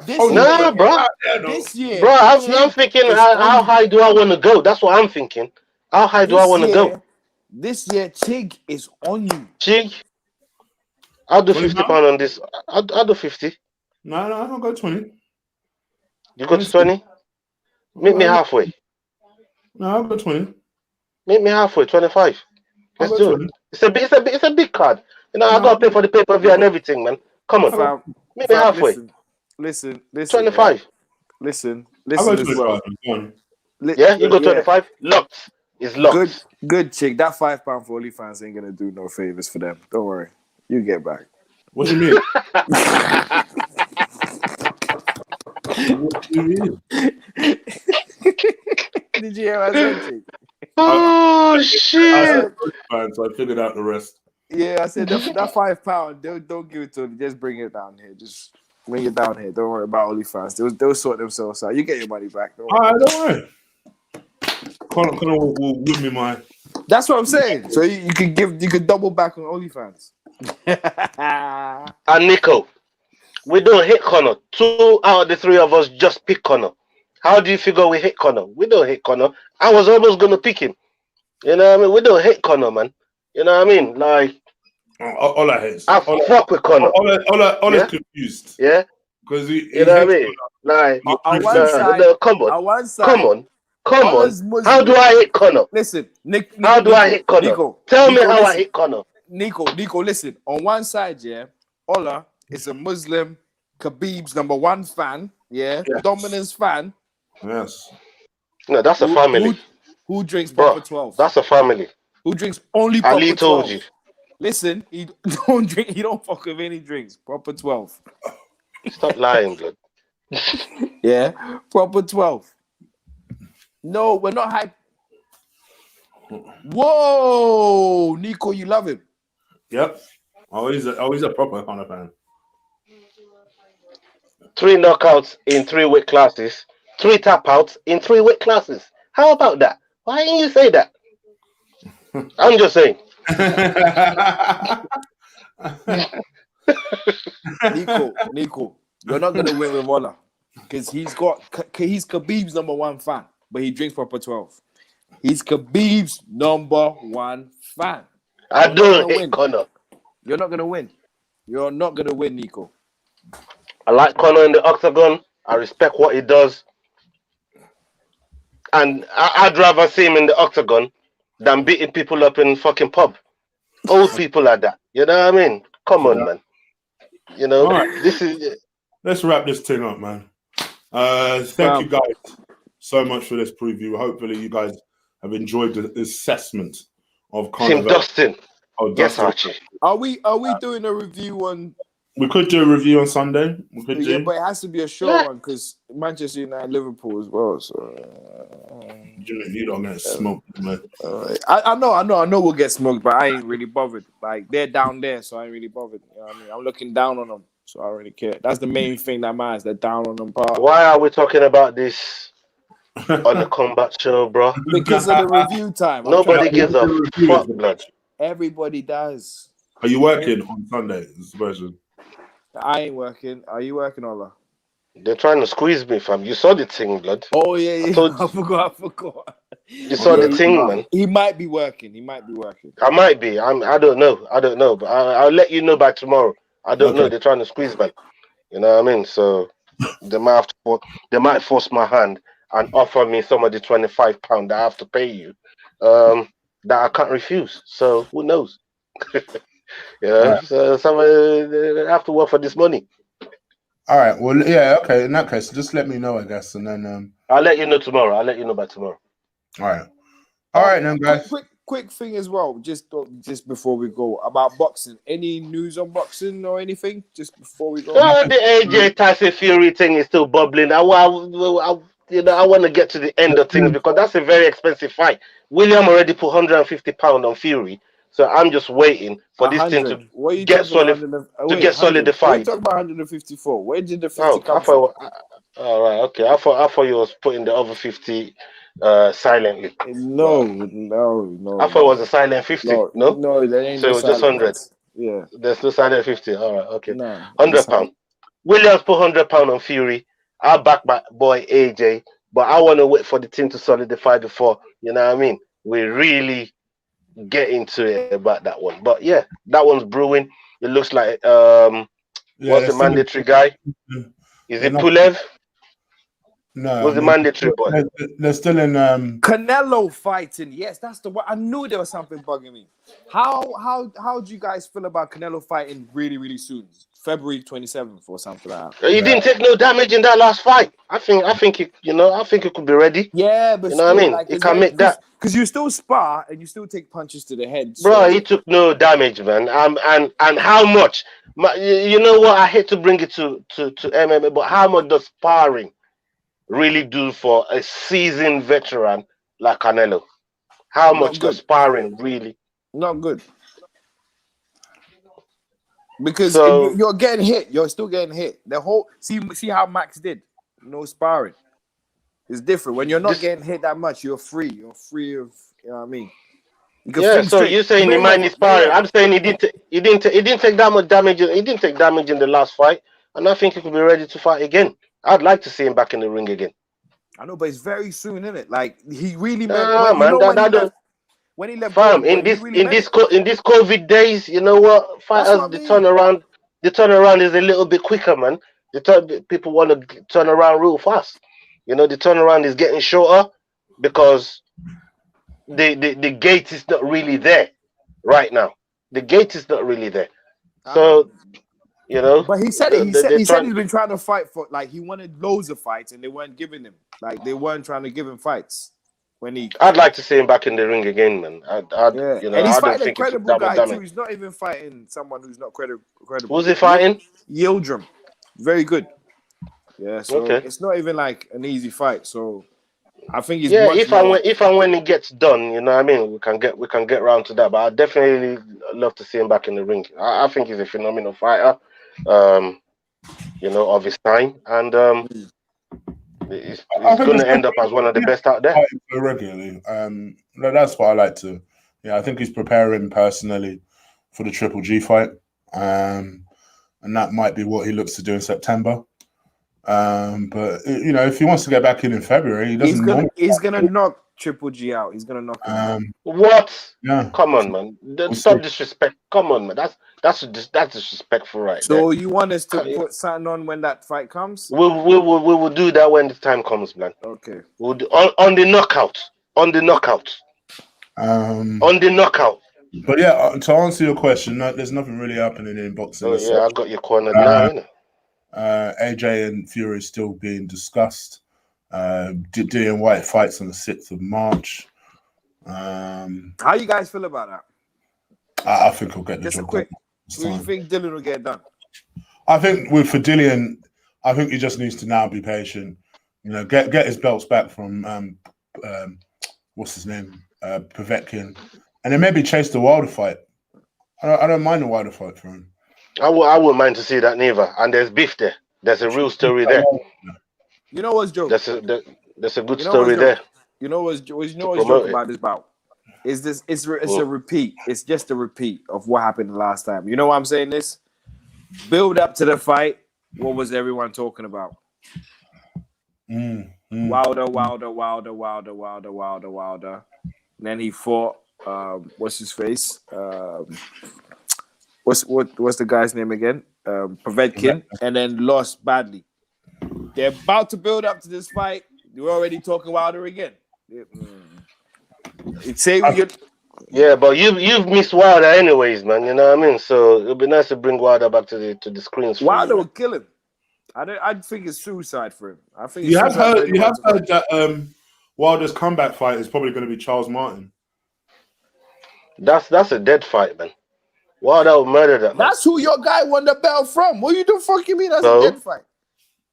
Nah, bro. This year, bro, I'm thinking, how high do I want to go? That's what I'm thinking. How high do I want to go? This year, Chig is on you. Chig? I'll do £50 on this. I'll do 50. No, I'll go 20. You go to 20? Meet me halfway. No, I'll go 20. Meet me halfway, 25. Let's do it. It's a big card. You know, I gotta pay for the pay-per-view and everything, man. Come on, meet me halfway. Listen. 25. Yeah. Listen I'll go as 25. well. Yeah, you go 25. Locked. It's locked. Good chick. That £5 for OnlyFans ain't gonna do no favors for them. Don't worry. You get back. What do you mean? What do you mean? Did you hear what I said, chick? Oh shit! So I figured out the rest. Yeah, I said that £5. Don't give it to them. Just bring it down here. Just bring it down here. Don't worry about OnlyFans. They'll sort themselves out. You get your money back. Don't worry. Don't worry. Conor will give me my. That's what I'm saying. So you could double back on OnlyFans. And Nico, we don't hit Conor. 2 out of the 3 of us just pick Conor. How do you figure we hit Conor? We don't hit Conor. I was almost gonna pick him. You know what I mean? We don't hit Conor, man. You know what I mean? Like, all I hate. I fuck with Conor. All is confused. Yeah. Because you know what I mean? Like, on one side, come on. Muslim. How do I hit Conor? Listen, how do I hit Conor? Nico, Tell me how I hit Conor. Nico, listen. On one side, yeah, Ola is a Muslim, Khabib's #1 fan, yeah, yes. Dominance fan. Yes. No, that's a family. Who drinks proper 12? That's a family. Who drinks only proper 12? Ali told you. Listen, he don't drink. He don't fuck with any drinks. Proper 12. Stop lying, blood. Yeah, proper 12. No, we're not hype. Whoa, Nico, you love him. Yep. Always a proper Conor fan. 3 knockouts in 3 weight classes. 3 tap outs in 3 weight classes. How about that? Why didn't you say that? I'm just saying. Nico, you're not gonna win with Ola because he's Khabib's #1 fan, but he drinks proper 12. He's Khabib's #1 fan. I don't hit Conor. You're not gonna win. You're not gonna win, Nico. I like Conor in the octagon. I respect what he does, and I'd rather see him in the octagon than beating people up in fucking pub. Old people like that. You know what I mean? Come on, man. You know, right. This is. Let's wrap this thing up, man. Thank you guys so much for this preview. Hopefully, you guys have enjoyed the assessment of Conor. Team Dustin. Yes, Archie. Are we doing a review on? We could do a review on Sunday. We could do. But it has to be a short one because Manchester United, Liverpool as well. So you don't get smoked, man. I know we'll get smoked, but I ain't really bothered. Like they're down there, so I ain't really bothered. You know what I mean? I'm looking down on them, so I don't really care. That's the main thing that matters. They're down on them part. Why are we talking about this on the combat show, bro? Because of the review time. Nobody gives a fuck, blood. Everybody does. Are you working on Sunday? Is the question. I ain't working. Are you working, Ola? They're trying to squeeze me, fam. You saw the thing, blood. Oh, yeah. I forgot. You saw the thing, man. He might be working. I might be. I don't know. But I'll let you know by tomorrow. I don't know. They're trying to squeeze me. You know what I mean? So they might force my hand and offer me some of the £25 that I have to pay you that I can't refuse. So who knows? You know, Right. so somebody have to work for this money. All right. Well, yeah. Okay. In that case, just let me know, I guess, and then I'll let you know tomorrow. I'll let you know by tomorrow. All right. All right, then, guys. Quick thing as well, just before we go, about boxing. Any news on boxing or anything? Just before we go. Oh, the AJ Tyson Fury thing is still bubbling. I want to get to the end of things because that's a very expensive fight. William already put £150 on Fury, so I'm just waiting for this thing to What are you get talking solid, about? to get 100. What are you solidified. talking about 154? Where did the 50 Oh, come from? all right, okay. I thought you was putting the other 50 silently. No. I thought it was a silent 50. No, No, that ain't so it the was just silent 100. ones. Yeah, There's no silent 50. All right, okay. no. £100. Williams put £100 on Fury. I'll back my boy AJ, but I want to wait for the team to solidify before, you know what I mean? We really get into it about that one. But yeah, that one's brewing. It looks like what's the mandatory guy? Is it Pulev? No, What's the mandatory boy? They're still in. Canelo fighting. Yes, that's the one. I knew there was something bugging me. How do you guys feel about Canelo fighting really soon? February 27th or something like that. He didn't take no damage in that last fight. I think he could be ready. Yeah, but you know what I mean? Like, he can make that. Because you still spar and you still take punches to the head. Bro, So. he took no damage, man. And how much? You know what? I hate to bring it to MMA, but how much does sparring really do for a seasoned veteran like Canelo? How much does sparring really? Not good. Because you're getting hit. You're still getting hit. The whole see how Max did. No sparring. It's different. When you're not getting hit that much, you're free. You're free of, you know what I mean? Yeah, so you're saying he might need sparring. I'm saying he didn't take that much damage. He didn't take damage in the last fight, and I think he could be ready to fight again. I'd like to see him back in the ring again. I know, but it's very soon, isn't it? Like he really when he left. Fam, in this COVID days, you know what? Fighters, the turnaround is a little bit quicker, man. People want to turn around real fast. You know, the turnaround is getting shorter because the gate is not really there right now. The gate is not really there. So, you know. But he said he said he's been trying to fight for, like, he wanted loads of fights and they weren't giving him. Like, they weren't trying to give him fights. I'd like to see him back in the ring again, man. And he's fighting a credible guy too. He's not even fighting someone who's not credible. Who's he fighting? Yildirim. Very good. Yeah, so it's not even like an easy fight. So I think he's if and when it gets done, you know what I mean, we can get around to that. But I definitely love to see him back in the ring. I think he's a phenomenal fighter, you know, of his time, and he's going to end up as one of the best out there. Regularly, that's what I like to. Yeah, I think he's preparing personally for the Triple G fight, and that might be what he looks to do in September. But you know, if he wants to get back in February, he's gonna knock Triple G out. He's gonna knock him out. What? Yeah. Come on, man. Stop disrespect. Come on, man. That's disrespectful, right? So you want us to put something on when that fight comes? We will do that when the time comes, man. Okay. We'll do, on the knockout. On the knockout. But yeah, to answer your question, there's nothing really happening in boxing. Oh yeah, I got your corner now, innit? AJ and Fury is still being discussed. Dillian White fights on the 6th of March. How you guys feel about that? I think he'll get the job done. Do you think Dillian will get it done? I think for Dillian, I think he just needs to now be patient. You know, get his belts back from what's his name, Povetkin, and then maybe chase the Wilder fight. I don't mind the Wilder fight for him. I wouldn't mind to see that neither. And there's beef there. There's a real story there. You know what's Joe? There's a good story there. You know what's joke about this bout? It's a repeat. It's just a repeat of what happened the last time. You know why I'm saying this? Build up to the fight. What was everyone talking about? Wilder. And then he fought what's his face? What's the guy's name again? Povetkin, and then lost badly. They're about to build up to this fight. You're already talking Wilder again. Yeah, but you've missed Wilder anyways, man. You know what I mean? So it'll be nice to bring Wilder back to the screens. Wilder For would kill him. I think it's suicide for him. I think You it's have suicide for heard anyone to fight. that Wilder's comeback fight is probably going to be Charles Martin. That's a dead fight, man. Wilder would murder that man. That's who your guy won the belt from. What you the fuck you mean? That's So? a dead fight.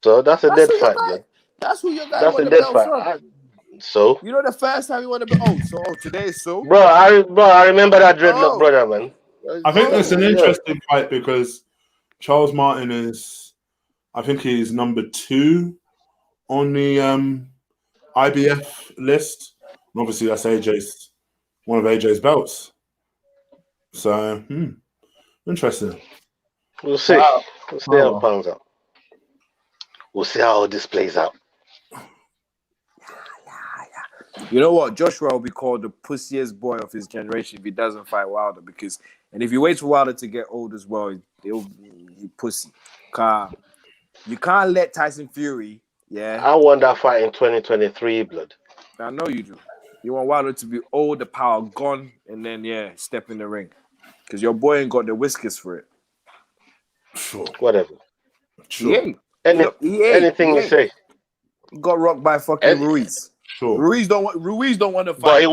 So that's a dead fight, guy, man. That's who your guy That's won a the dead belt fight. from. So, You know the first time he won the belt. Today is so. bro, I remember that dreadlock brother, man. I think it's an interesting fight because Charles Martin is, I think he's number 2 on the IBF list. And obviously, that's one of AJ's belts. So, interesting. We'll see. We'll see how it pans out. We'll see how all this plays out. You know what? Joshua will be called the pussiest boy of his generation if he doesn't fight Wilder. And if he waits for Wilder to get old as well, he'll be pussy. You can't let Tyson Fury. Yeah, I won that fight in 2023, blood. I know you do. You want Wilder to be old, the power gone, and then step in the ring. Because your boy ain't got the whiskers for it. Sure. Whatever. Sure. Anything you say. He got rocked by fucking Ruiz. Sure. Ruiz don't want to fight. But he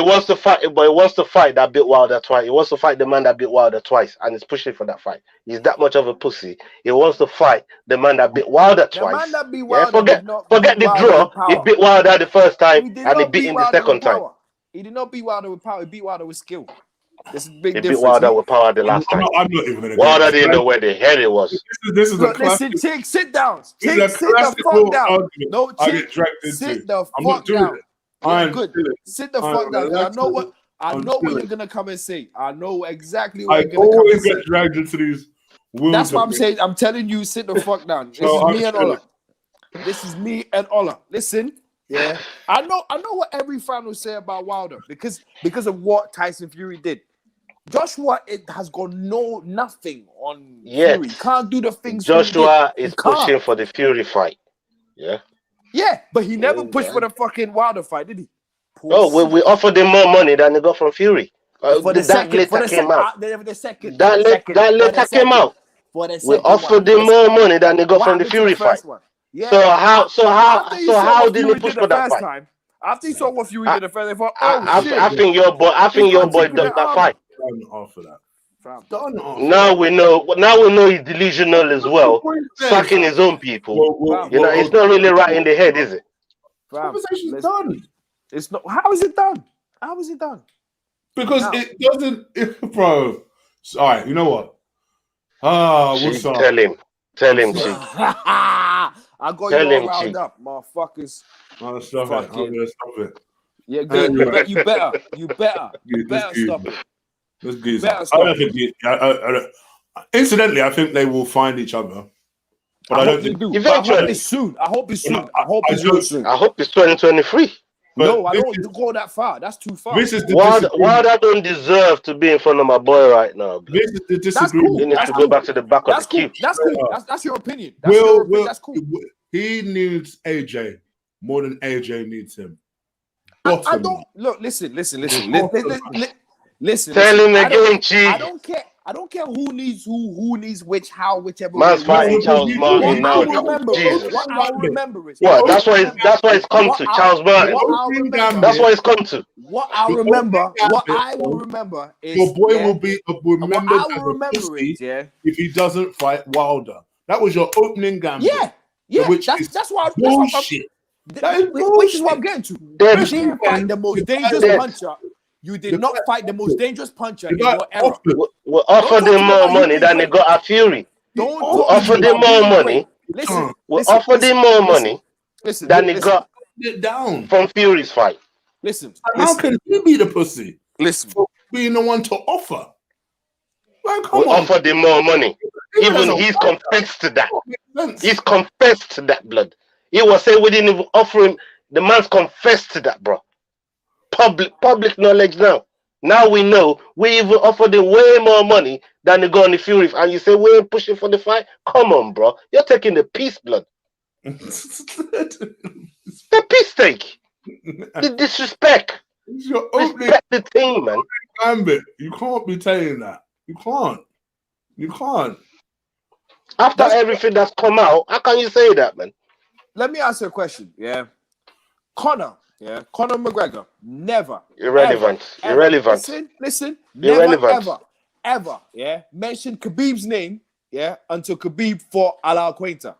wants to fight. But he wants to fight that bit Wilder twice. He wants to fight the man that bit Wilder twice, and he's pushing for that fight. He's that much of a pussy. He wants to fight the man that bit Wilder twice. The man that beat Wilder forget the draw. He beat Wilder the first time, and he beat him the second time. He did not beat Wilder with power. He beat Wilder with skill. This is big he difference. beat Wilder with power the last time. I'm not even going to. Wilder didn't know where the head it was. This is a classic. Listen, Chick, sit down. This Chick, is a sit the fuck down. argument No, I Chick, get dragged into. sit the I'm not fuck doing down. it. I'm Good. doing it. Sit the I'm fuck down. I know what doing you're it. gonna come and say. I know exactly what I you're gonna come and always say. get dragged into these wounds. That's what I'm saying. I'm telling you, sit the fuck down. This is me and Ola. This is me and Ola. Listen, yeah. I know what every fan will say about Wilder because of what Tyson Fury did. Joshua, it has got nothing on Fury. Can't do the things. Joshua is pushing for the Fury fight. Yeah. Yeah, but he never pushed for the fucking Wilder fight, did he? We offered him more money than he got from Fury. For the second came out. That letter came out. We offered him more money than he got from the Fury fight. Yeah. So how did he push for that fight? Time, after he saw what Fury did the first time, I think your boy done that fight. Now we know he's delusional as well, sucking his own people. It's not really right in the head, is it? Conversation's done. It's not. How is it done? How is it done? Because it doesn't, bro. All right, you know what? What's up? Tell him, Chief. I got you all riled up, motherfuckers. Stop it. Yeah, good. You better stop it. Let's get incidentally, I think they will find each other. But I don't think eventually. I hope it's soon. I hope it's 2023. No, I don't go that far. That's too far. Wilder don't deserve to be in front of my boy right now. This is the disagreement. He needs to go back to the back of the queue. That's cool. That's your opinion. That's cool. He needs AJ more than AJ needs him. I don't look. Listen. Listen. Tell him again, Chief. I don't care who needs which, whichever. Man's fighting Charles Martin now. What I remember is that's why it's come to Charles Martin. That's why it's come to. What I will remember is your boy will be remembered if he doesn't fight Wilder. That was your opening gambit. Yeah. That's why bullshit. Which is what I'm getting to. You didn't fight the most dangerous puncher. You did not fight the most dangerous puncher in your era. We offered him more money than he got at Fury. We offered him more money. We offered him more money than he got from Fury's fight. Listen. How can he be the pussy? Listen. For being the one to offer. We offered him more money. Even he's confessed to that. He's confessed to that, blood. He was saying we didn't even offer him. The man's confessed to that, bro. Public knowledge now. Now we know. We even offered him way more money than the guy on the Fury. And you say we ain't pushing for the fight? Come on, bro. You're taking the piece, blood. The piece take. The disrespect. It's your opening Respect the thing, man. gambit. You can't be saying that. You can't. You can't. After everything that's come out, how can you say that, man? Let me ask you a question. Yeah, Conor. Yeah, Conor McGregor. Never. Irrelevant. Ever, Irrelevant. Listen. Never, Irrelevant. ever. Yeah, mention Khabib's name. Yeah, until Khabib fought Al Quainta.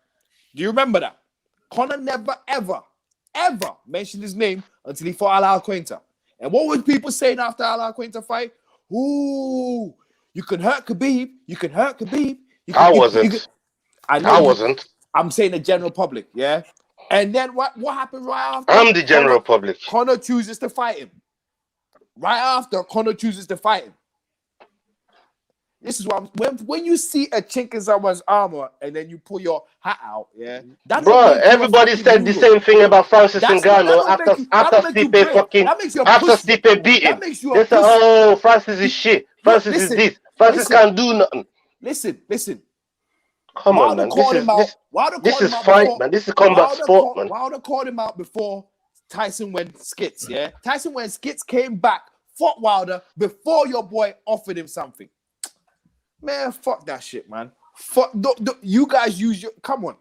Do you remember that? Conor never, ever mentioned his name until he fought Al Quainta. And what were people saying after Al Quainta fight? Ooh, you can hurt Khabib. You can hurt Khabib. I wasn't. I wasn't. I'm saying the general public, yeah? And then what happened right after? I'm the general public. Conor chooses to fight him. Right after, Conor chooses to fight him. This is what when you see a chink in someone's armor and then you pull your hat out, yeah. Bro, everybody said the same thing about Francis Ngannou after Stipe beat him. They said, "Oh, Francis is shit. Francis is this. Francis can't do nothing." Listen. Come on, man. This is fight, man. This is combat sport, man. Wilder called him out before Tyson went skits, yeah. Tyson went skits, came back, fought Wilder before your boy offered him something. Man, fuck that shit, man. Fuck, you guys use your. Come on.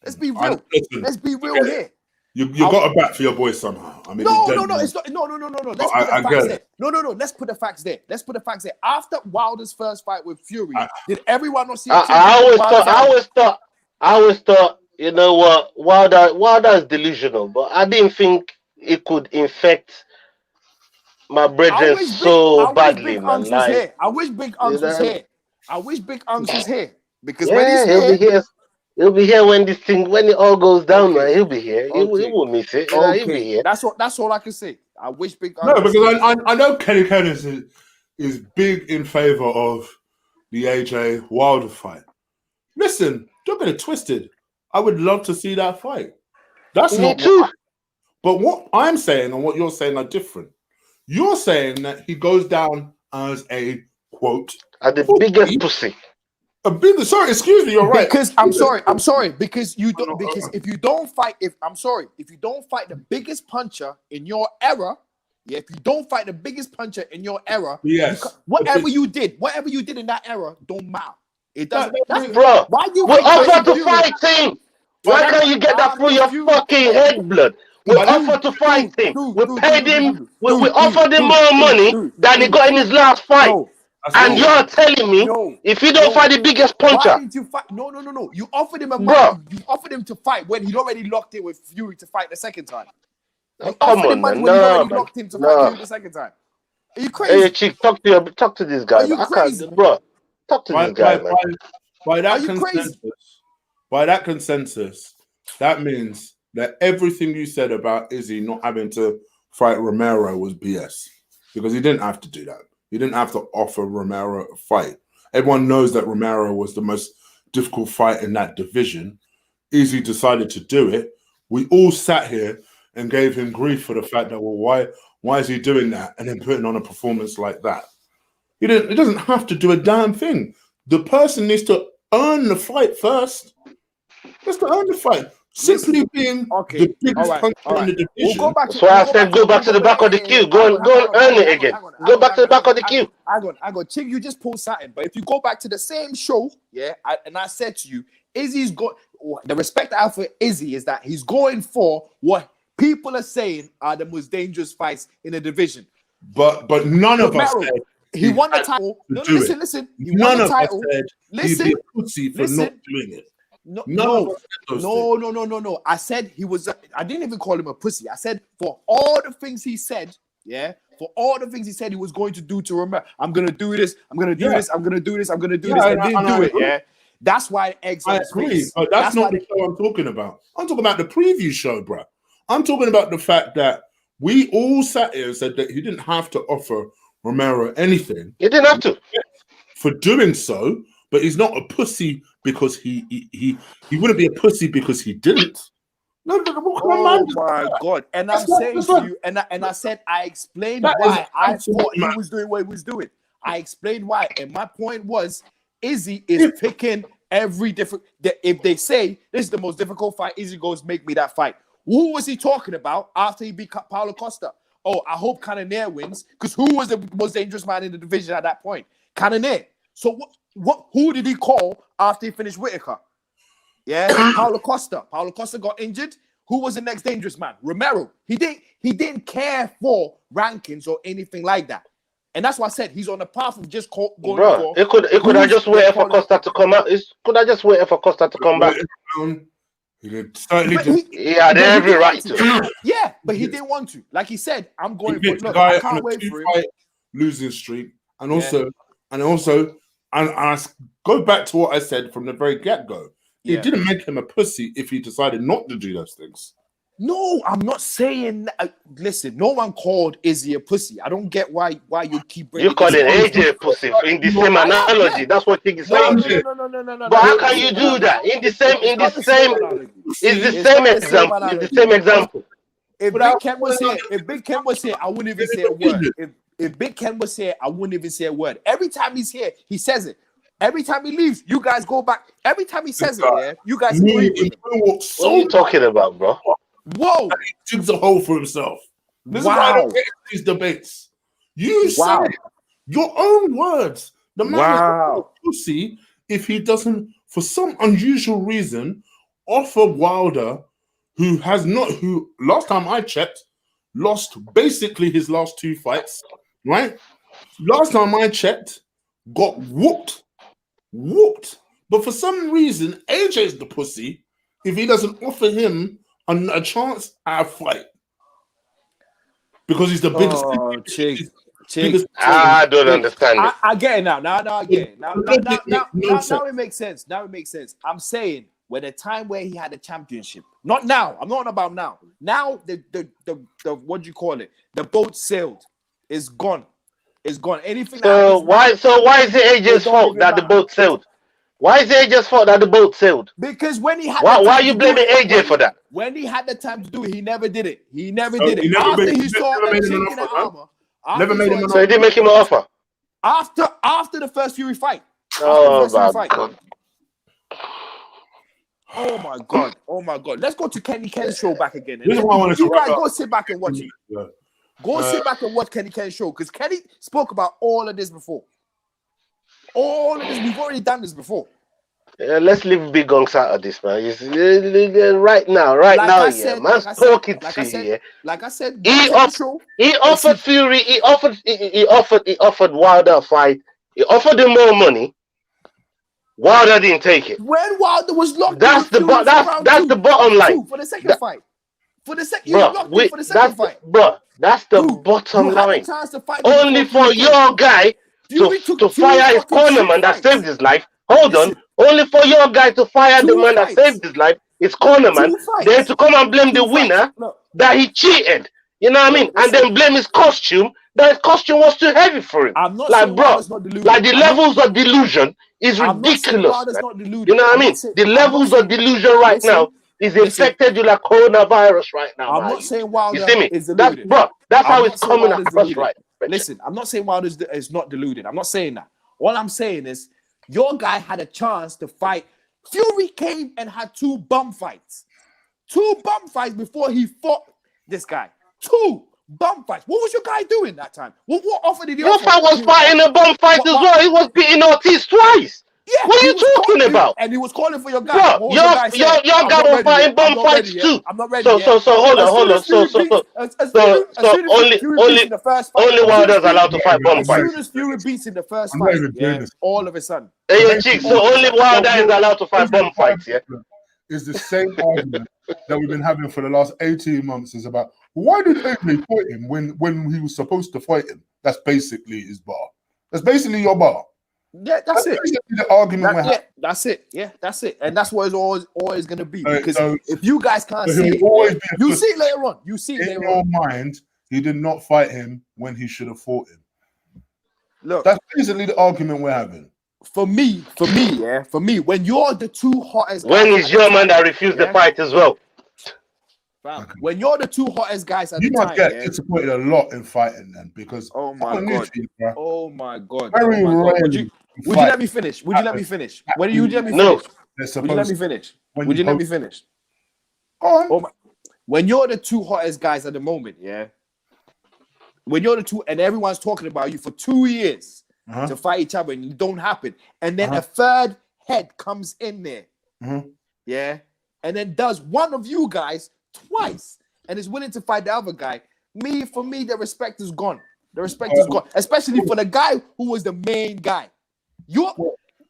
Let's be real. Let's be real here. You got a back for your boy somehow. I mean, no. It's not. No. Let's put the facts there. No. Let's put the facts there. After Wilder's first fight with Fury, did everyone not see? I always thought. You know what? Wilder is delusional, but I didn't think it could infect my brethren so badly, man. Like, I wish Big Unks was here. I wish Big Unks was here because he'll be here when it all goes down, man. He'll be here. He won't miss it. He'll be here. That's all I can say. I wish Big Unks. No, because I know Kenny Kennis is big in favor of the AJ Wilder fight. Listen, don't get it twisted. I would love to see that fight. That's Me not too. But what I'm saying and what you're saying are different. You're saying that he goes down as a quote the biggest pussy. Sorry, excuse me. You're right. Because I'm sorry. Because if you don't fight the biggest puncher in your era, yeah. If you don't fight the biggest puncher in your era, yes. Whatever you did in that era, don't matter. It doesn't. Bro, we offered to fight him. Why can't you get that through your fucking head, blood? We offered to fight him. We paid him. We offered him more money than he got in his last fight. And you're telling me if he don't fight the biggest puncher, why didn't you fight? No. You offered him you offered him to fight when he'd already locked in with Fury to fight the second time. Come on, man. Locked him to fight Fury the second time. Are you crazy? Hey, chick, talk to this guy. Are you crazy, bro? Talk to this guy, man. By that consensus, that means that everything you said about Izzy not having to fight Romero was BS because he didn't have to do that. He didn't have to offer Romero a fight. Everyone knows that Romero was the most difficult fight in that division. Izzy decided to do it. We all sat here and gave him grief for the fact that, well, why is he doing that and then putting on a performance like that? He doesn't have to do a damn thing. The person needs to earn the fight first. Just to earn the fight. Simply being the biggest puncher in the division. So I said go back to the back of the queue. Go and earn it again. Go back to the back of the queue. Chig, you just pulled something. But if you go back to the same show, yeah, and I said to you, the respect I have for Izzy is that he's going for what people are saying are the most dangerous fights in the division. But none of us said he won the title. Listen. He won the title. Listen. He'd be a pussy for not doing it. No. I said he was. I didn't even call him a pussy. I said for all the things he said, yeah. For all the things he said he was going to do to remember, I'm gonna do this. I'm gonna do this. I'm gonna do this. I'm gonna do this. And didn't do it. Yeah. That's why the eggs on his face. But that's not the show I'm talking about. I'm talking about the preview show, bro. I'm talking about the fact that we all sat here and said that he didn't have to offer Romero anything. He didn't have to. For doing so, but he's not a pussy because he wouldn't be a pussy because he didn't. No, oh my God. And I'm saying to you, and I said I explained why I thought he was doing what he was doing. I explained why. And my point was Izzy is picking every different. If they say this is the most difficult fight, Izzy goes, make me that fight. Who was he talking about after he beat Paulo Costa? oh, I hope Conor wins, because who was the most dangerous man in the division at that point? Conor. So who did he call after he finished Whitaker? Yeah, Paulo Costa. Paulo Costa got injured. Who was the next dangerous man? Romero. He didn't care for rankings or anything like that. And that's why I said he's on the path of just going Bro, for. it could have just waited for Costa to come out. Could have just waited for Costa to come back. He certainly He had every right to. Yeah, but he didn't want to. Like he said, I'm going for. Look, guy I can't wait for him. Losing streak, and also, I go back to what I said from the very get-go. It didn't make him a pussy if he decided not to do those things. No, I'm not saying that. Listen, no one called Izzy a pussy. I don't get why you keep bringing. You calling AJ a pussy in the same analogy? Yeah. That's what he's saying. No. But how can you do that in the same? It's the same example. If Big Ken was here, I wouldn't even say a word. If Big Ken was here, I wouldn't even say a word. Every time he's here, he says it. Every time he leaves, you guys go back. Every time he says it, you guys agree with him. What are you talking about, bro? Whoa! He digs a hole for himself. This is why I don't get these debates. You said your own words. The man is a pussy if he doesn't, for some unusual reason, offer Wilder, who last time I checked, lost basically his last 2 fights, right? Last time I checked, got whooped. But for some reason, AJ's the pussy if he doesn't offer him a chance at a fight. Because he's the biggest. I don't understand it. I get it now. Now I get it. Now it makes sense. Now it makes sense. I'm saying when the time where he had a championship. Not now. I'm not about now. Now the what do you call it? The boat sailed. It's gone. It's gone. Anything. So why is it AJ's fault that the boat sailed? Why is it AJ's fault that the boat sailed? Because when he had why are you blaming AJ for that? When he had the time to do it, he never did it. He never did it. After he saw the chink in the armor. So he didn't make him an offer. After the first Fury fight. Oh my God. Oh my God. Let's go to Ken's show back again. You guys go sit back and watch it. Go sit back and watch Ken's show, because Kenny spoke about all of this before. All of this, we've already done this before. Let's leave Big Gonks out of this, man. It's, right now, man's talking to you. Like I said, he offered Fury. He offered Wilder a fight. He offered him more money. Wilder didn't take it. When Wilder was locked, that's the bottom line for the second fight. For the second fight, bro. That's the bottom line. Only for your guy to fire his cornerman that saved his life. Hold on. Only for your guy to fire the man that saved his life, his cornerman, then to come and blame the winner that he cheated. You know what I mean? And then blame his costume, that his costume was too heavy for him. I'm not like, bro, like the levels of delusion is ridiculous. You know what I mean? The levels of delusion right now is infected you like coronavirus right now. I'm not saying Wilder is deluded. That's how it's coming across right. Listen, I'm not saying Wilder is not deluded. I'm not saying that. All I'm saying is your guy had a chance to fight. Fury came and had 2 bum fights. 2 bum fights before he fought this guy. 2 bum fights. What was your guy doing that time? What offer did he offer? Your fight was fighting a bum fight as well. He was beating Ortiz twice. Yeah, what are you talking about? And he was calling for your guy. Bro, your guy was fighting bum fights too. I'm not ready. So hold on. So only Wilder's allowed to fight bum fights. As soon as Fury beats in the first fight, all of a sudden. Hey, so only Wilder is allowed to fight bum fights, yeah? It's the same argument that we've been having for the last 18 months. Is about why did AJ fight him when he was supposed to fight him? That's basically his bar. That's basically your bar. Yeah, that's it. The argument that's it. Yeah, that's it. And that's what it's always going to be. Because if you guys can't see it, you see it later on. You see it later on. In your mind, he did not fight him when he should have fought him. Look, that's basically the argument we're having. For me, when you're the 2 hottest guys, when is your man that refused the fight as well? When you're the 2 hottest guys at the time, you might get disappointed a lot in fighting then, because oh my god, very rarely. Would you let me finish? Would you let me finish? Would you let me finish? No. Would you let me finish? Would you let me finish? Go on. When you're the 2 hottest guys at the moment, yeah, when you're the two, and everyone's talking about you for 2 years to fight each other, and it don't happen, and then a third head comes in there, yeah, and then does one of you guys twice, and is willing to fight the other guy. For me, the respect is gone. The respect is gone, especially for the guy who was the main guy.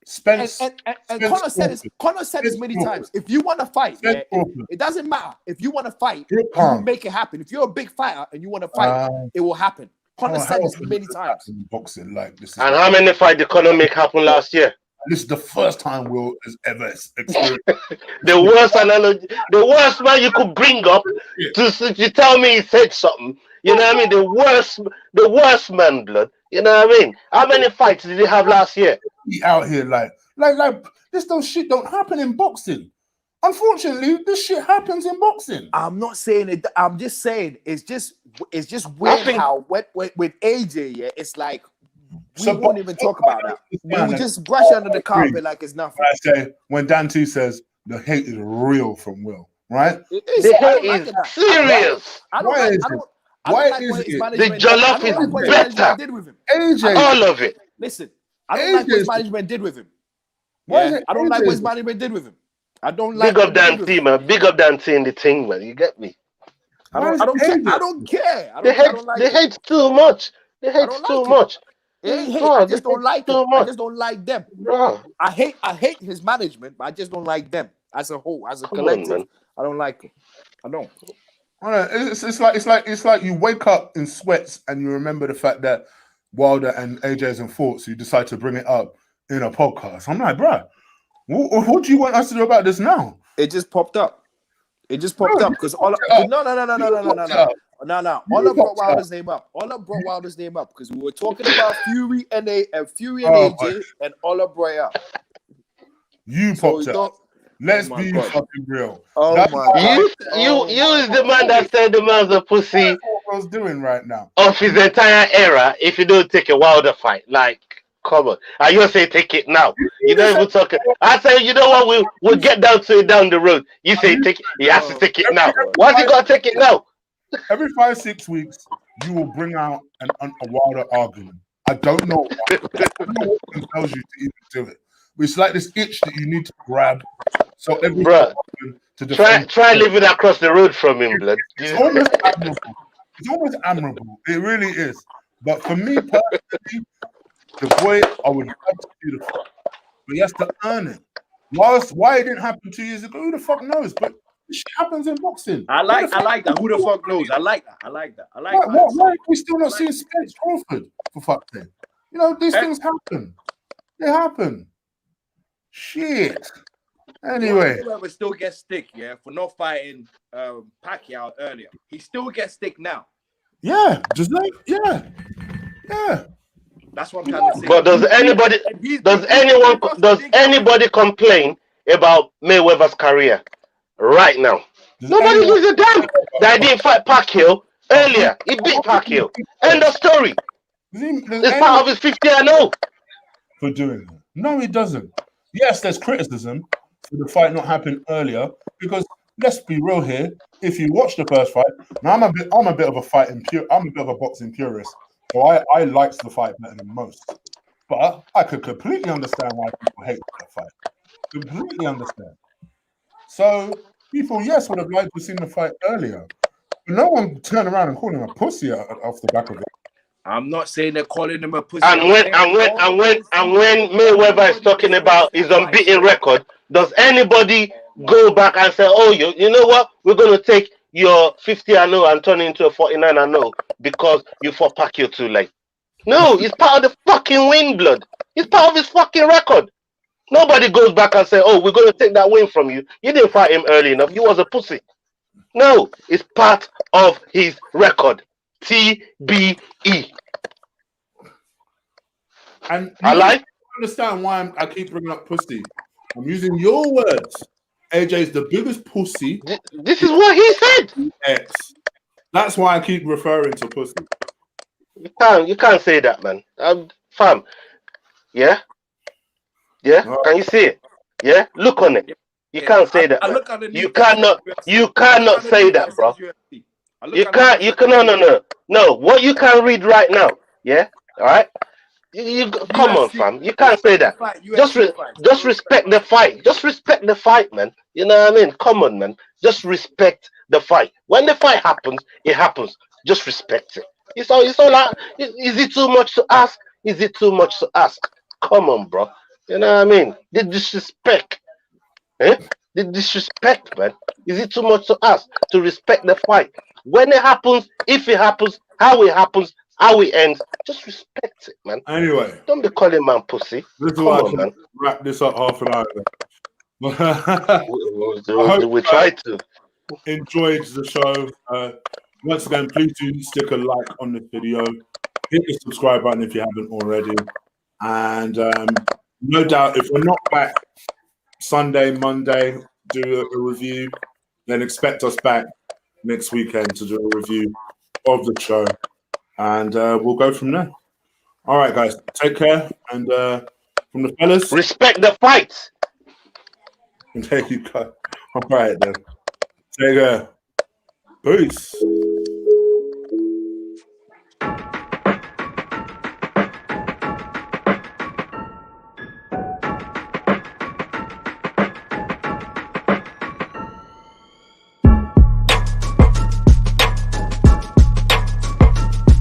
Spence and Conor said this. Conor said this many times. If you want to fight, it doesn't matter. If you want to fight, you will make it happen. If you're a big fighter and you want to fight, it will happen. Conor said this many times. Boxing like this. And how many fights did Conor make happen last year? This is the first time Will has ever experienced the worst analogy, the worst man you could bring up to tell me he said something. You know what I mean? The worst man, blood. You know what I mean? How many fights did he have last year? He out here like this shit don't happen in boxing. Unfortunately, this shit happens in boxing. I'm not saying it. I'm just saying it's just weird how with AJ, yeah, it's like we won't even talk about that. We will just brush under the carpet like it's nothing. I say when Dan T says the hate is real from Will, right? The hate is serious. Why is it? The jollof is better. Did with him. AJ, all of it. Listen, I don't like what his management did with him. Yeah? I don't like what his management did with him. I don't like. Big up Dan T, man. Big up Dan T in the thing, man. You get me? I don't care. They hate too much. They hate too much. I just don't like them. I just don't like them. Bro. I hate his management, but I just don't like them as a whole, as a collective. I don't like them. I don't. It's like you wake up in sweats and you remember the fact that Wilder and AJ's in thoughts. You decide to bring it up in a podcast. I'm like, bro, what do you want us to do about this now? It just popped up. It just popped up because all. No. All brought Wilder's name up. All brought Wilder's name up because we were talking about Fury and AJ, and all brought it up. You popped up. Let's be fucking real. Oh my God! You is the man that said the man's a pussy. That's what I was doing right now. Of his entire era, if you don't take a Wilder fight, like, come on. And you say take it now. You don't even talk. I say, you know what? We'll get down to it down the road. You say take it. He has to take it now. Why's he got to take it now? Every 5-6 weeks, you will bring out a Wilder argument. I don't know why. I don't know what compels you to even do it. It's like this itch that you need to grab. So every try living across the road from him, blood. It's almost admirable. It's almost admirable. It really is. But for me personally, the boy, I would love to see the fight, but he has to earn it. Why it didn't happen 2 years ago? Who the fuck knows? But this shit happens in boxing. I like that. Who the fuck knows? I like that. Why are we still not seeing Spence Crawford for fuck's sake? You know, these things happen. They happen. Shit. Anyway, whoever still gets stick, yeah, for not fighting Pacquiao earlier. He still gets stick now. Yeah, just like yeah. That's what I'm trying to say. But does anybody complain about Mayweather's career right now? Nobody gives a damn that he didn't fight Pacquiao earlier. He beat Pacquiao. End of story. It's part of his 50-0 for doing that. No, it doesn't. Yes, there's criticism for the fight not happening earlier because let's be real here. If you watch the first fight, now I'm a bit of a boxing purist, so I liked the fight better than most. But I could completely understand why people hate that fight. Completely understand. So people, yes, would have liked to have seen the fight earlier, but no one turned around and called him a pussy off the back of it. I'm not saying they're calling him a pussy. And when Mayweather is talking about his unbeaten record, does anybody go back and say, "Oh, you know what? We're going to take your 50-0 and turn it into a 49-0 because you fought Pacquiao too late"? No, it's part of the fucking win, blood. It's part of his fucking record. Nobody goes back and say, "Oh, we're going to take that win from you. You didn't fight him early enough. You was a pussy." No, it's part of his record. TBE. And I understand why I keep bringing up pussy. I'm using your words. AJ is the biggest pussy. This is what he said. X. That's why I keep referring to pussy. You can't say that, man. Fam. Yeah. Can you see it? Yeah. Look on it. You can't say that. You cannot say that, bro. You can't. You can. No. What you can read right now? Yeah. All right. Come on, fam. You can't say that. Just respect the fight. Just respect the fight, man. You know what I mean? Come on, man. Just respect the fight. When the fight happens, it happens. Just respect it. It's all like, is it too much to ask? Is it too much to ask? Come on, bro. You know what I mean? The disrespect. Eh? The disrespect, man. Is it too much to ask to respect the fight? When it happens, if it happens, how it ends, just respect it, man. Anyway, don't be calling man pussy. This is Come why on, man. Wrap this up half an hour ago. We try to. Enjoyed the show. Once again, please do stick a like on this video. Hit the subscribe button if you haven't already. And no doubt, if we're not back Sunday, Monday, do a review, then expect us back next weekend to do a review of the show. And we'll go from there. All right, guys. Take care. And from the fellas, respect the fight. There you go. All right, then. Take care. Peace.